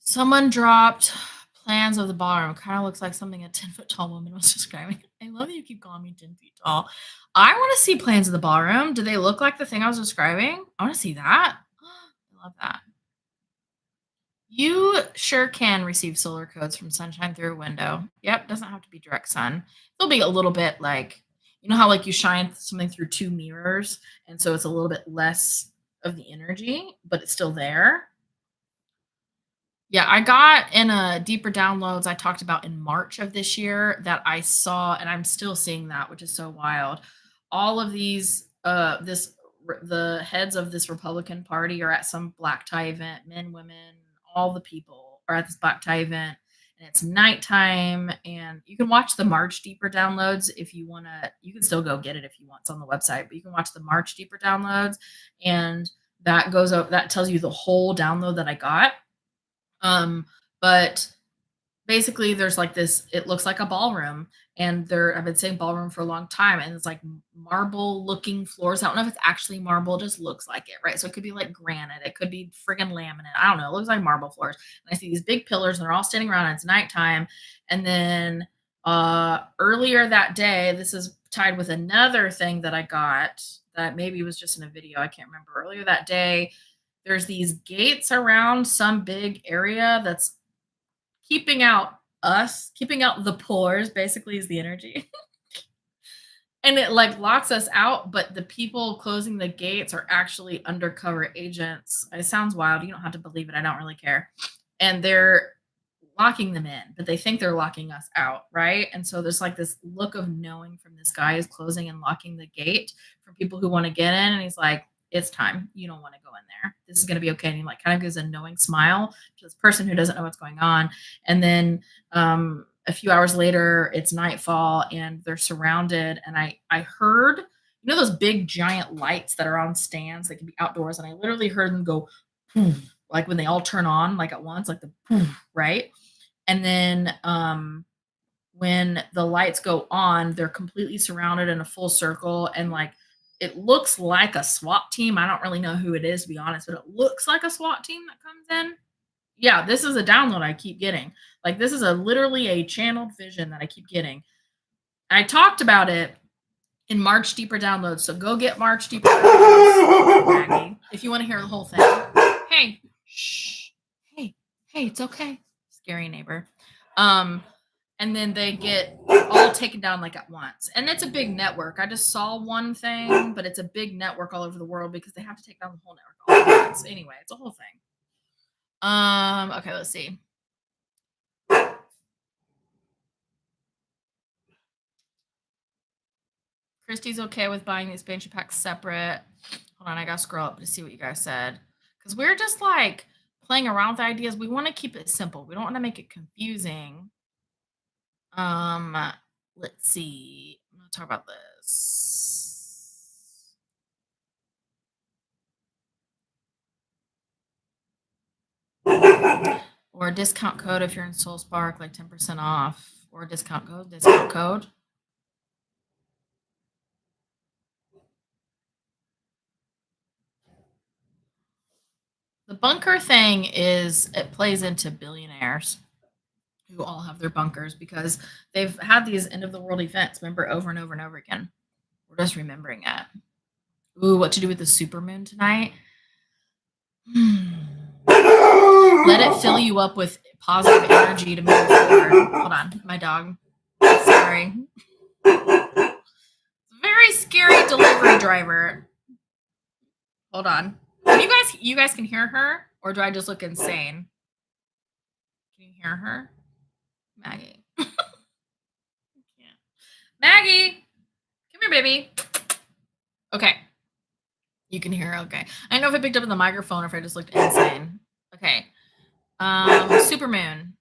Someone dropped plans of the ballroom. Kind of looks like something a 10-foot tall woman was describing. I love that you keep calling me 10 feet tall. I want to see plans of the ballroom. Do they look like the thing I was describing? I want to see that. I love that. You sure can receive solar codes from sunshine through a window. Yep, doesn't have to be direct sun. It'll be a little bit like, how like you shine something through two mirrors, and so it's a little bit less of the energy, but it's still there. Yeah, I got in a deeper downloads I talked about in March of this year that I saw, and I'm still seeing that, which is so wild. All of these, the heads of this Republican Party are at some black tie event. Men, women, all the people are at this black tie event, and it's nighttime. And you can watch the March deeper downloads if you want to. You can still go get it if you want. It's on the website, but you can watch the March deeper downloads, and that goes up. That tells you the whole download that I got. But basically there's like this, it looks like a ballroom, and I've been saying ballroom for a long time, and it's like marble looking floors. I don't know if it's actually marble, it just looks like it, right? So it could be like granite, it could be friggin' laminate. I don't know. It looks like marble floors. And I see these big pillars and they're all standing around and it's nighttime. And then earlier that day, this is tied with another thing that I got that maybe was just in a video. I can't remember. Earlier that day, there's these gates around some big area that's keeping out the pores, basically, is the energy. And it like locks us out, but the people closing the gates are actually undercover agents. It sounds wild. You don't have to believe it. I don't really care. And they're locking them in, but they think they're locking us out, right? And so there's like this look of knowing from this guy who's closing and locking the gate for people who want to get in. And he's like, it's time. You don't want to go in there. This is going to be okay. And he like kind of gives a knowing smile to this person who doesn't know what's going on. And then a few hours later, it's nightfall and they're surrounded. And I heard, those big giant lights that are on stands that can be outdoors. And I literally heard them go, poof, like when they all turn on like at once, like the poof, right? And then when the lights go on, they're completely surrounded in a full circle, and like it looks like a SWAT team. I don't really know who it is, to be honest, but it looks like a SWAT team that comes in. Yeah, this is a download I keep getting. Like this is literally a channeled vision that I keep getting. I talked about it in March Deeper downloads. So go get March Deeper downloads, Maggie, if you want to hear the whole thing. Hey, shh. Hey, it's okay. Scary neighbor. And then they get all taken down like at once. And it's a big network. I just saw one thing, but it's a big network all over the world because they have to take down the whole network all at once. Anyway, it's a whole thing. Okay, let's see. Christy's okay with buying the expansion packs separate. Hold on, I gotta scroll up to see what you guys said. Because we're just like playing around with ideas. We want to keep it simple. We don't want to make it confusing. Let's see. I'm gonna talk about this. Or a discount code if you're in Soul Spark, like 10% off. Or a discount code. The bunker thing it plays into billionaires who all have their bunkers because they've had these end of the world events, remember, over and over and over again. We're just remembering it. Ooh, what to do with the supermoon tonight? Let it fill you up with positive energy to move forward. Hold on, my dog. Sorry. Very scary delivery driver. Hold on. You guys can hear her, or do I just look insane? Can you hear her? Maggie. Maggie! Come here, baby. Okay. You can hear her, okay. I don't know if I picked up on the microphone or if I just looked insane. Okay. Supermoon.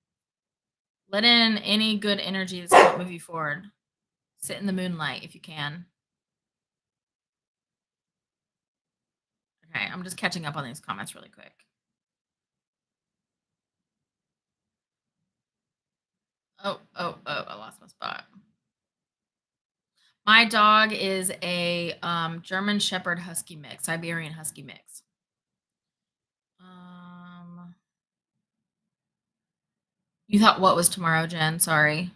Let in any good energy that's going to move you forward. Sit in the moonlight if you can. Okay, I'm just catching up on these comments really quick. Oh, I lost my spot. My dog is a German Shepherd Husky mix, Siberian Husky mix. You thought what was tomorrow, Jen? Sorry.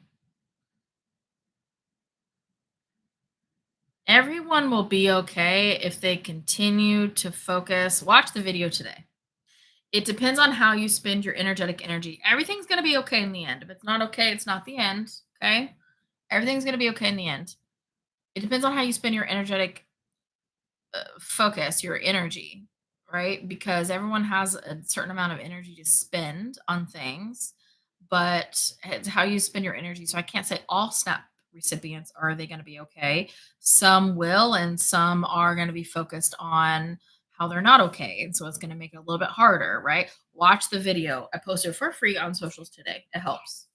Everyone will be okay if they continue to focus. Watch the video today. It depends on how you spend your energetic energy. Everything's going to be okay in the end. If it's not okay, it's not the end. Okay? Everything's going to be okay in the end. It depends on how you spend your energetic focus, your energy, right? Because everyone has a certain amount of energy to spend on things, but it's how you spend your energy. So I can't say all SNAP recipients are they going to be okay. Some will, and some are going to be focused on how they're not okay. And so it's going to make it a little bit harder, right? Watch the video. I posted for free on socials today. It helps,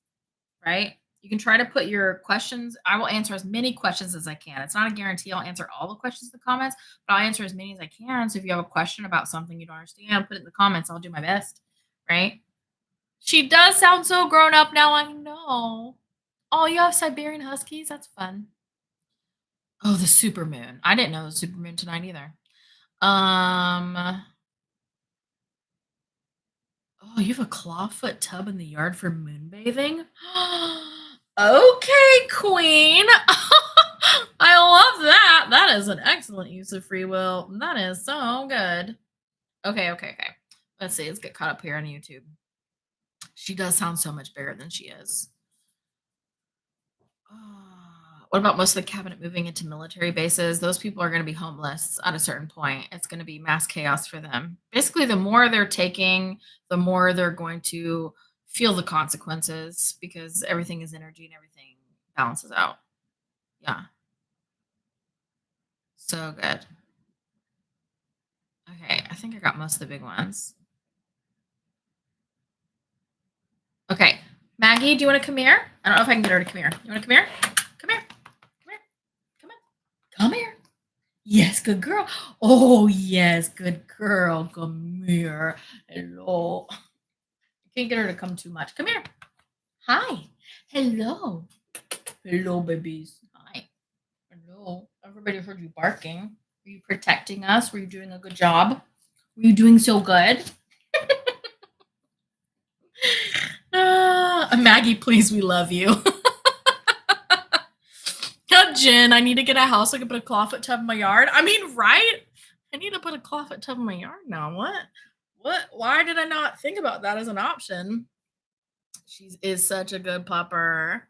right? You can try to put your questions. I will answer as many questions as I can. It's not a guarantee I'll answer all the questions in the comments, but I'll answer as many as I can. So if you have a question about something you don't understand, put it in the comments. I'll do my best, right? She does sound so grown up now. I know. Oh, you have Siberian Huskies? That's fun. Oh, the supermoon. I didn't know the supermoon tonight either. Oh, you have a clawfoot tub in the yard for moonbathing? Okay, queen. I love that. That is an excellent use of free will. That is so good. Okay. Let's see. Let's get caught up here on YouTube. She does sound so much bigger than she is. What about most of the cabinet moving into military bases? Those people are going to be homeless at a certain point. It's going to be mass chaos for them. Basically, the more they're taking, the more they're going to feel the consequences because everything is energy and everything balances out. Yeah. So good. Okay, I think I got most of the big ones. Okay, Maggie, do you want to come here? I don't know if I can get her to come here. You want to come here? Come here. Come here. Come on. Come here. Yes, good girl. Oh, yes, good girl. Come here. Hello. I can't get her to come too much. Come here. Hi. Hello. Hello, babies. Hi. Hello. Everybody heard you barking. Were you protecting us? Were you doing a good job? Were you doing so good? Maggie, please, we love you. Jen, I need to get a house. I can put a clawfoot tub in my yard. I mean, right? I need to put a clawfoot tub in my yard now. What? Why did I not think about that as an option? She is such a good pupper.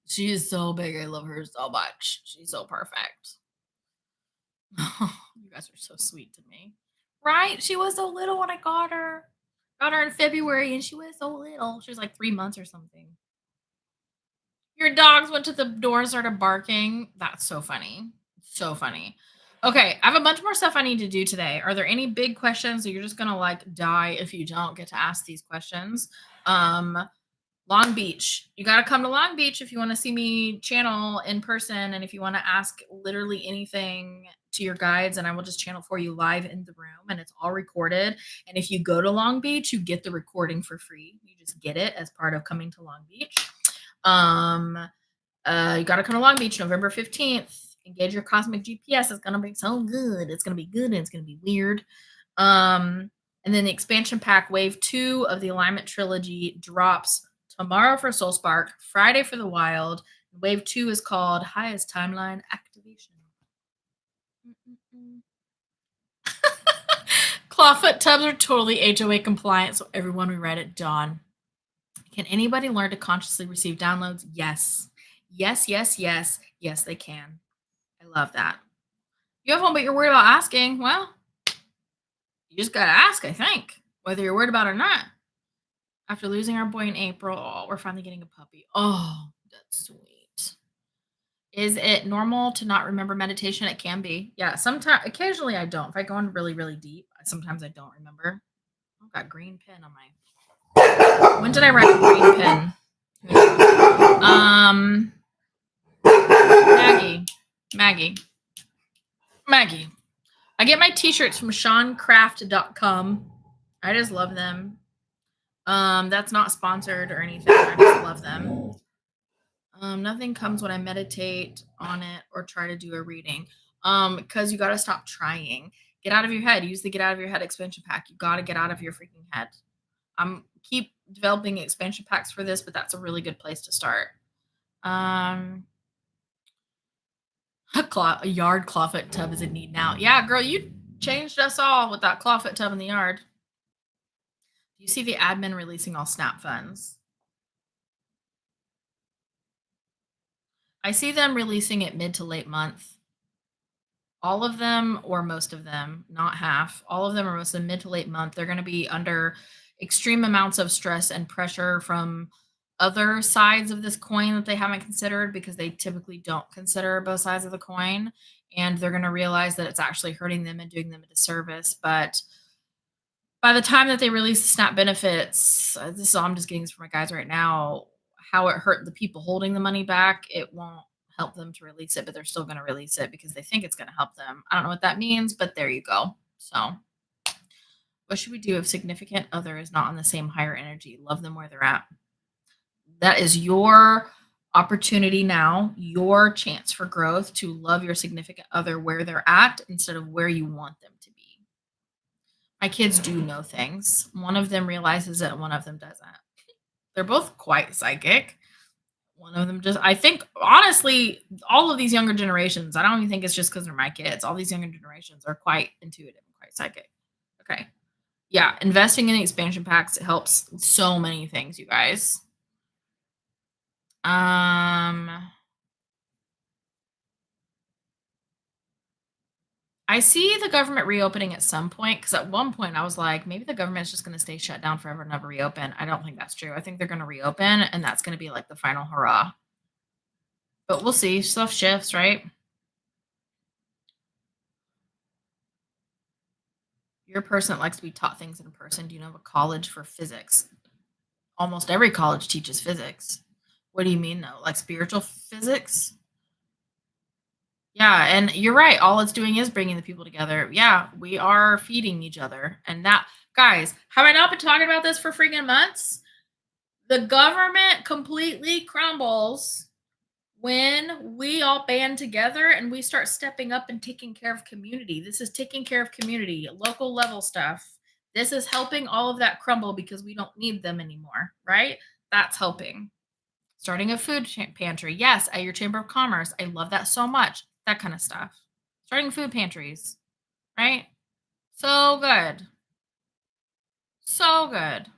She is so big. I love her so much. She's so perfect. You guys are so sweet to me. Right? She was so little when I got her. Got her in February and she was so little. She was like 3 months or something. Your dogs went to the door and started barking. That's so funny. So funny. Okay, I have a bunch more stuff I need to do today. Are there any big questions, or you're just gonna like die if you don't get to ask these questions? Long Beach. You got to come to Long Beach if you want to see me channel in person, and if you want to ask literally anything to your guides, and I will just channel for you live in the room, and it's all recorded. And if you go to Long Beach, you get the recording for free. You just get it as part of coming to Long Beach. You got to come to Long Beach November 15th. Engage your cosmic GPS. It's going to be so good. It's going to be good and it's going to be weird. And then the expansion pack wave 2 of the Alignment Trilogy drops tomorrow for Soul Spark, Friday for the Wild. Wave 2 is called Highest Timeline Activation. Clawfoot tubs are totally HOA compliant, so everyone we read at dawn. Can anybody learn to consciously receive downloads? Yes. Yes, yes, yes. Yes, they can. I love that. You have one, but you're worried about asking. Well, you just got to ask, I think, whether you're worried about it or not. After losing our boy in April, we're finally getting a puppy. Oh, that's sweet. Is it normal to not remember meditation? It can be. Yeah, sometimes, occasionally I don't. If I go in really, really deep, sometimes I don't remember. I've got green pen on my... When did I write a green pen? Maggie. I get my t-shirts from SeanCraft.com. I just love them. That's not sponsored or anything. I just love them. Nothing comes when I meditate on it or try to do a reading. Because you got to stop trying. Get out of your head. Use the Get Out of Your Head expansion pack. You got to get out of your freaking head. Keep developing expansion packs for this, but that's a really good place to start. A yard clawfoot tub is in need now. Yeah, girl, you changed us all with that clawfoot tub in the yard. You see the admin releasing all SNAP funds. I see them releasing it mid to late month. All of them, or most of them, not half, all of them are most of them mid to late month. They're going to be under extreme amounts of stress and pressure from other sides of this coin that they haven't considered, because they typically don't consider both sides of the coin. And they're going to realize that it's actually hurting them and doing them a disservice. But by the time that they release the SNAP benefits, I'm just getting this from my guys right now, how it hurt the people holding the money back, it won't help them to release it, but they're still going to release it because they think it's going to help them. I don't know what that means, but there you go. So what should we do if significant other is not on the same higher energy? Love them where they're at. That is your opportunity now, your chance for growth, to love your significant other where they're at instead of where you want them to be. My kids do know things. One of them realizes it and one of them doesn't. They're both quite psychic. One of them just, I think, honestly, all of these younger generations, I don't even think it's just because they're my kids. All these younger generations are quite intuitive and quite psychic. Okay. Yeah. Investing in expansion packs helps so many things, you guys. I see the government reopening at some point, because at one point I was like, maybe the government's just going to stay shut down forever and never reopen. I don't think that's true. I think they're going to reopen, and that's going to be like the final hurrah. But we'll see. Stuff shifts, right? You're a person that likes to be taught things in person. Do you know of a college for physics? Almost every college teaches physics. What do you mean, though? Like spiritual physics? Yeah, and you're right. All it's doing is bringing the people together. Yeah, we are feeding each other. And that, guys, have I not been talking about this for freaking months? The government completely crumbles when we all band together and we start stepping up and taking care of community. This is taking care of community, local level stuff. This is helping all of that crumble because we don't need them anymore, right? That's helping. Starting a food pantry. Yes, at your chamber of commerce. I love that so much. That kind of stuff. Starting food pantries, right? So good. So good.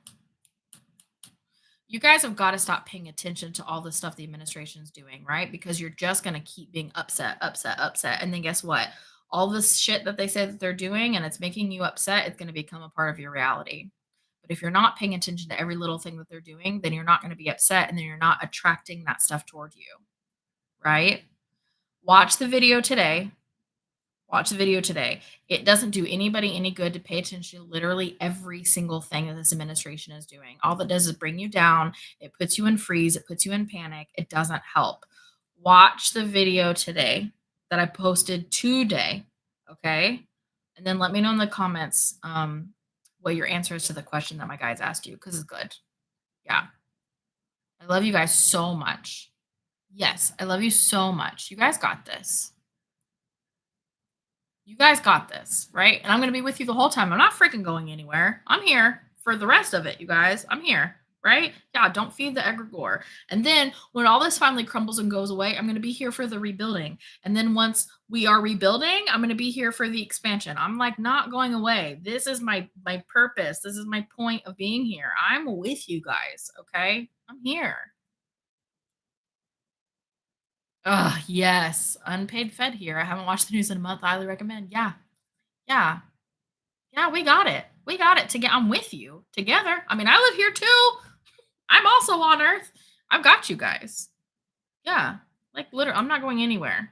You guys have got to stop paying attention to all the stuff the administration is doing, right? Because you're just going to keep being upset, upset, upset. And then guess what? All this shit that they say that they're doing and it's making you upset, it's going to become a part of your reality. But if you're not paying attention to every little thing that they're doing, then you're not going to be upset and then you're not attracting that stuff toward you, right? Watch the video today. Watch the video today. It doesn't do anybody any good to pay attention to literally every single thing that this administration is doing. All that does is bring you down. It puts you in freeze. It puts you in panic. It doesn't help. Watch the video today that I posted today. Okay. And then let me know in the comments what your answer is to the question that my guys asked you because it's good. Yeah. I love you guys so much. Yes. I love you so much. You guys got this. You guys got this, right? And I'm going to be with you the whole time. I'm not freaking going anywhere. I'm here for the rest of it, you guys. I'm here, right? Yeah, don't feed the egregore. And then when all this finally crumbles and goes away, I'm going to be here for the rebuilding. And then once we are rebuilding, I'm going to be here for the expansion. I'm like not going away. This is my purpose. This is my point of being here. I'm with you guys, okay? I'm here. Yes. Unpaid Fed here. I haven't watched the news in a month. I highly recommend. Yeah. Yeah. Yeah, we got it. We got it together. I'm with you together. I mean, I live here too. I'm also on Earth. I've got you guys. Yeah. Like literally, I'm not going anywhere.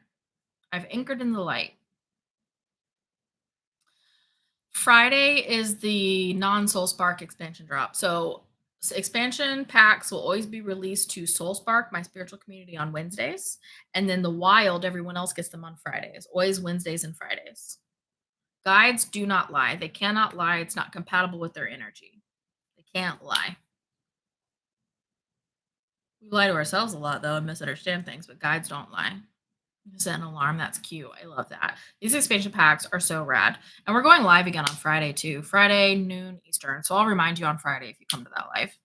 I've anchored in the light. Friday is the non-Soul Spark expansion drop. So expansion packs will always be released to Soul Spark, my spiritual community, on Wednesdays. And then the wild, everyone else gets them on Fridays. Always Wednesdays and Fridays. Guides do not lie. They cannot lie. It's not compatible with their energy. They can't lie. We lie to ourselves a lot, though, and misunderstand things, but guides don't lie. Set an alarm. That's cute. I love that. These expansion packs are so rad. And we're going live again on Friday, too. Friday, noon Eastern. So I'll remind you on Friday if you come to that live.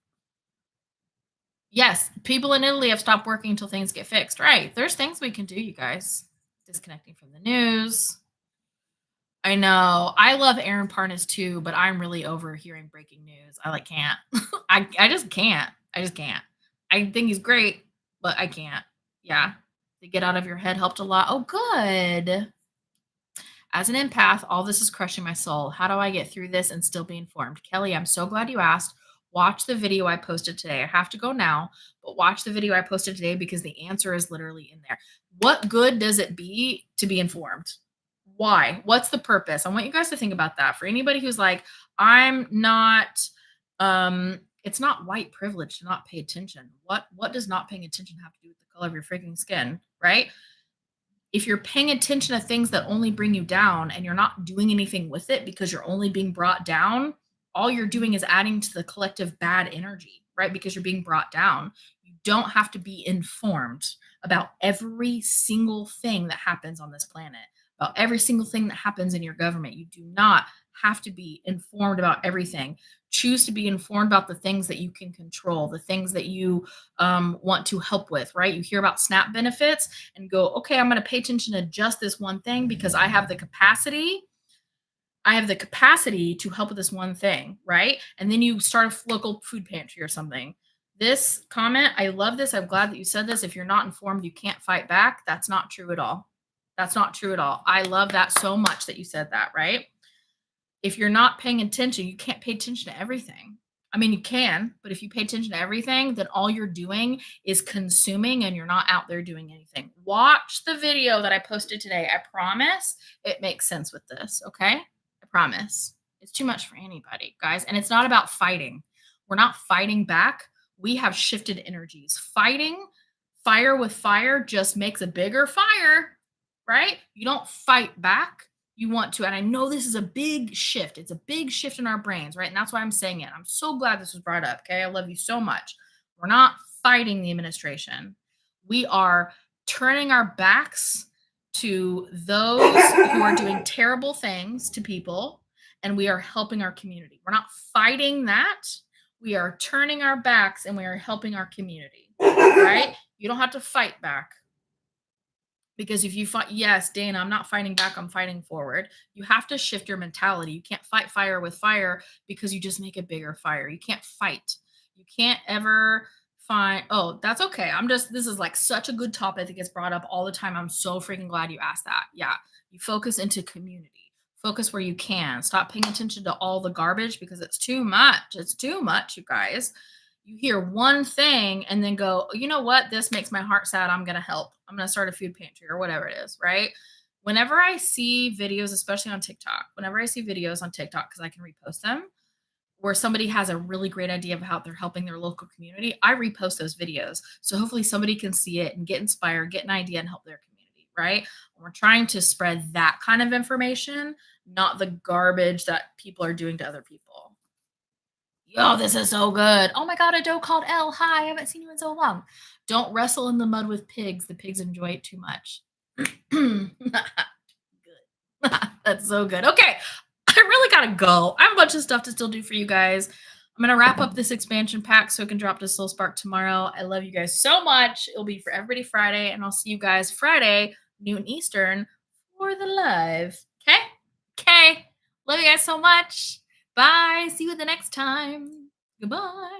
Yes, people in Italy have stopped working until things get fixed. Right. There's things we can do, you guys. Disconnecting from the news. I know. I love Aaron Parnas too, but I'm really over hearing breaking news. I can't. I just can't. I just can't. I think he's great, but I can't. Yeah. The get out of your head helped a lot. Oh, good. As an empath, all this is crushing my soul. How do I get through this and still be informed? Kelly, I'm so glad you asked. Watch the video I posted today. I have to go now, but watch the video I posted today because the answer is literally in there. What good does it be to be informed? Why? What's the purpose? I want you guys to think about that. For anybody who's like, I'm not, it's not white privilege to not pay attention. What does not paying attention have to do with the color of your freaking skin, right? If you're paying attention to things that only bring you down and you're not doing anything with it because you're only being brought down, all you're doing is adding to the collective bad energy, right? Because you're being brought down. You don't have to be informed about every single thing that happens on this planet, about every single thing that happens in your government. You do not have to be informed about everything. Choose to be informed about the things that you can control, the things that you want to help with, right? You hear about SNAP benefits and go, okay, I'm going to pay attention to just this one thing because I have the capacity. I have the capacity to help with this one thing, right? And then you start a local food pantry or something. This comment, I love this. I'm glad that you said this. If you're not informed, you can't fight back. That's not true at all. That's not true at all. I love that so much that you said that, right? If you're not paying attention, you can't pay attention to everything. I mean, you can, but if you pay attention to everything, then all you're doing is consuming and you're not out there doing anything. Watch the video that I posted today. I promise it makes sense with this, okay? I promise. It's too much for anybody, guys. And it's not about fighting. We're not fighting back. We have shifted energies. Fighting fire with fire just makes a bigger fire, right? You don't fight back. You want to, and I know this is a big shift. It's a big shift in our brains, right? And that's why I'm saying it. I'm so glad this was brought up. Okay. I love you so much. We're not fighting the administration. We are turning our backs to those who are doing terrible things to people, and we are helping our community. We're not fighting that. We are turning our backs and we are helping our community. right? You don't have to fight back. Because if you fight, yes, Dana, I'm not fighting back, I'm fighting forward. You have to shift your mentality. You can't fight fire with fire because you just make a bigger fire. You can't fight. You can't ever find, oh, that's okay. This is like such a good topic that gets brought up all the time. I'm so freaking glad you asked that. Yeah. You focus into community, focus where you can. Stop paying attention to all the garbage because it's too much. It's too much, you guys. You hear one thing and then go, you know what? This makes my heart sad. I'm going to help. I'm going to start a food pantry or whatever it is, right? Whenever I see videos, especially on TikTok, whenever I see videos on TikTok, because I can repost them, where somebody has a really great idea of how they're helping their local community, I repost those videos. So hopefully somebody can see it and get inspired, get an idea, and help their community, right? We're trying to spread that kind of information, not the garbage that people are doing to other people. Yo, this is so good. Oh my God, a doe called Elle. Hi, I haven't seen you in so long. Don't wrestle in the mud with pigs. The pigs enjoy it too much. Good. That's so good. Okay, I really gotta go. I have a bunch of stuff to still do for you guys. I'm gonna wrap up this expansion pack so I can drop to Soul Spark tomorrow. I love you guys so much. It'll be for everybody Friday, and I'll see you guys Friday, noon Eastern, for the live. Okay? Okay. Love you guys so much. Bye. See you the next time. Goodbye.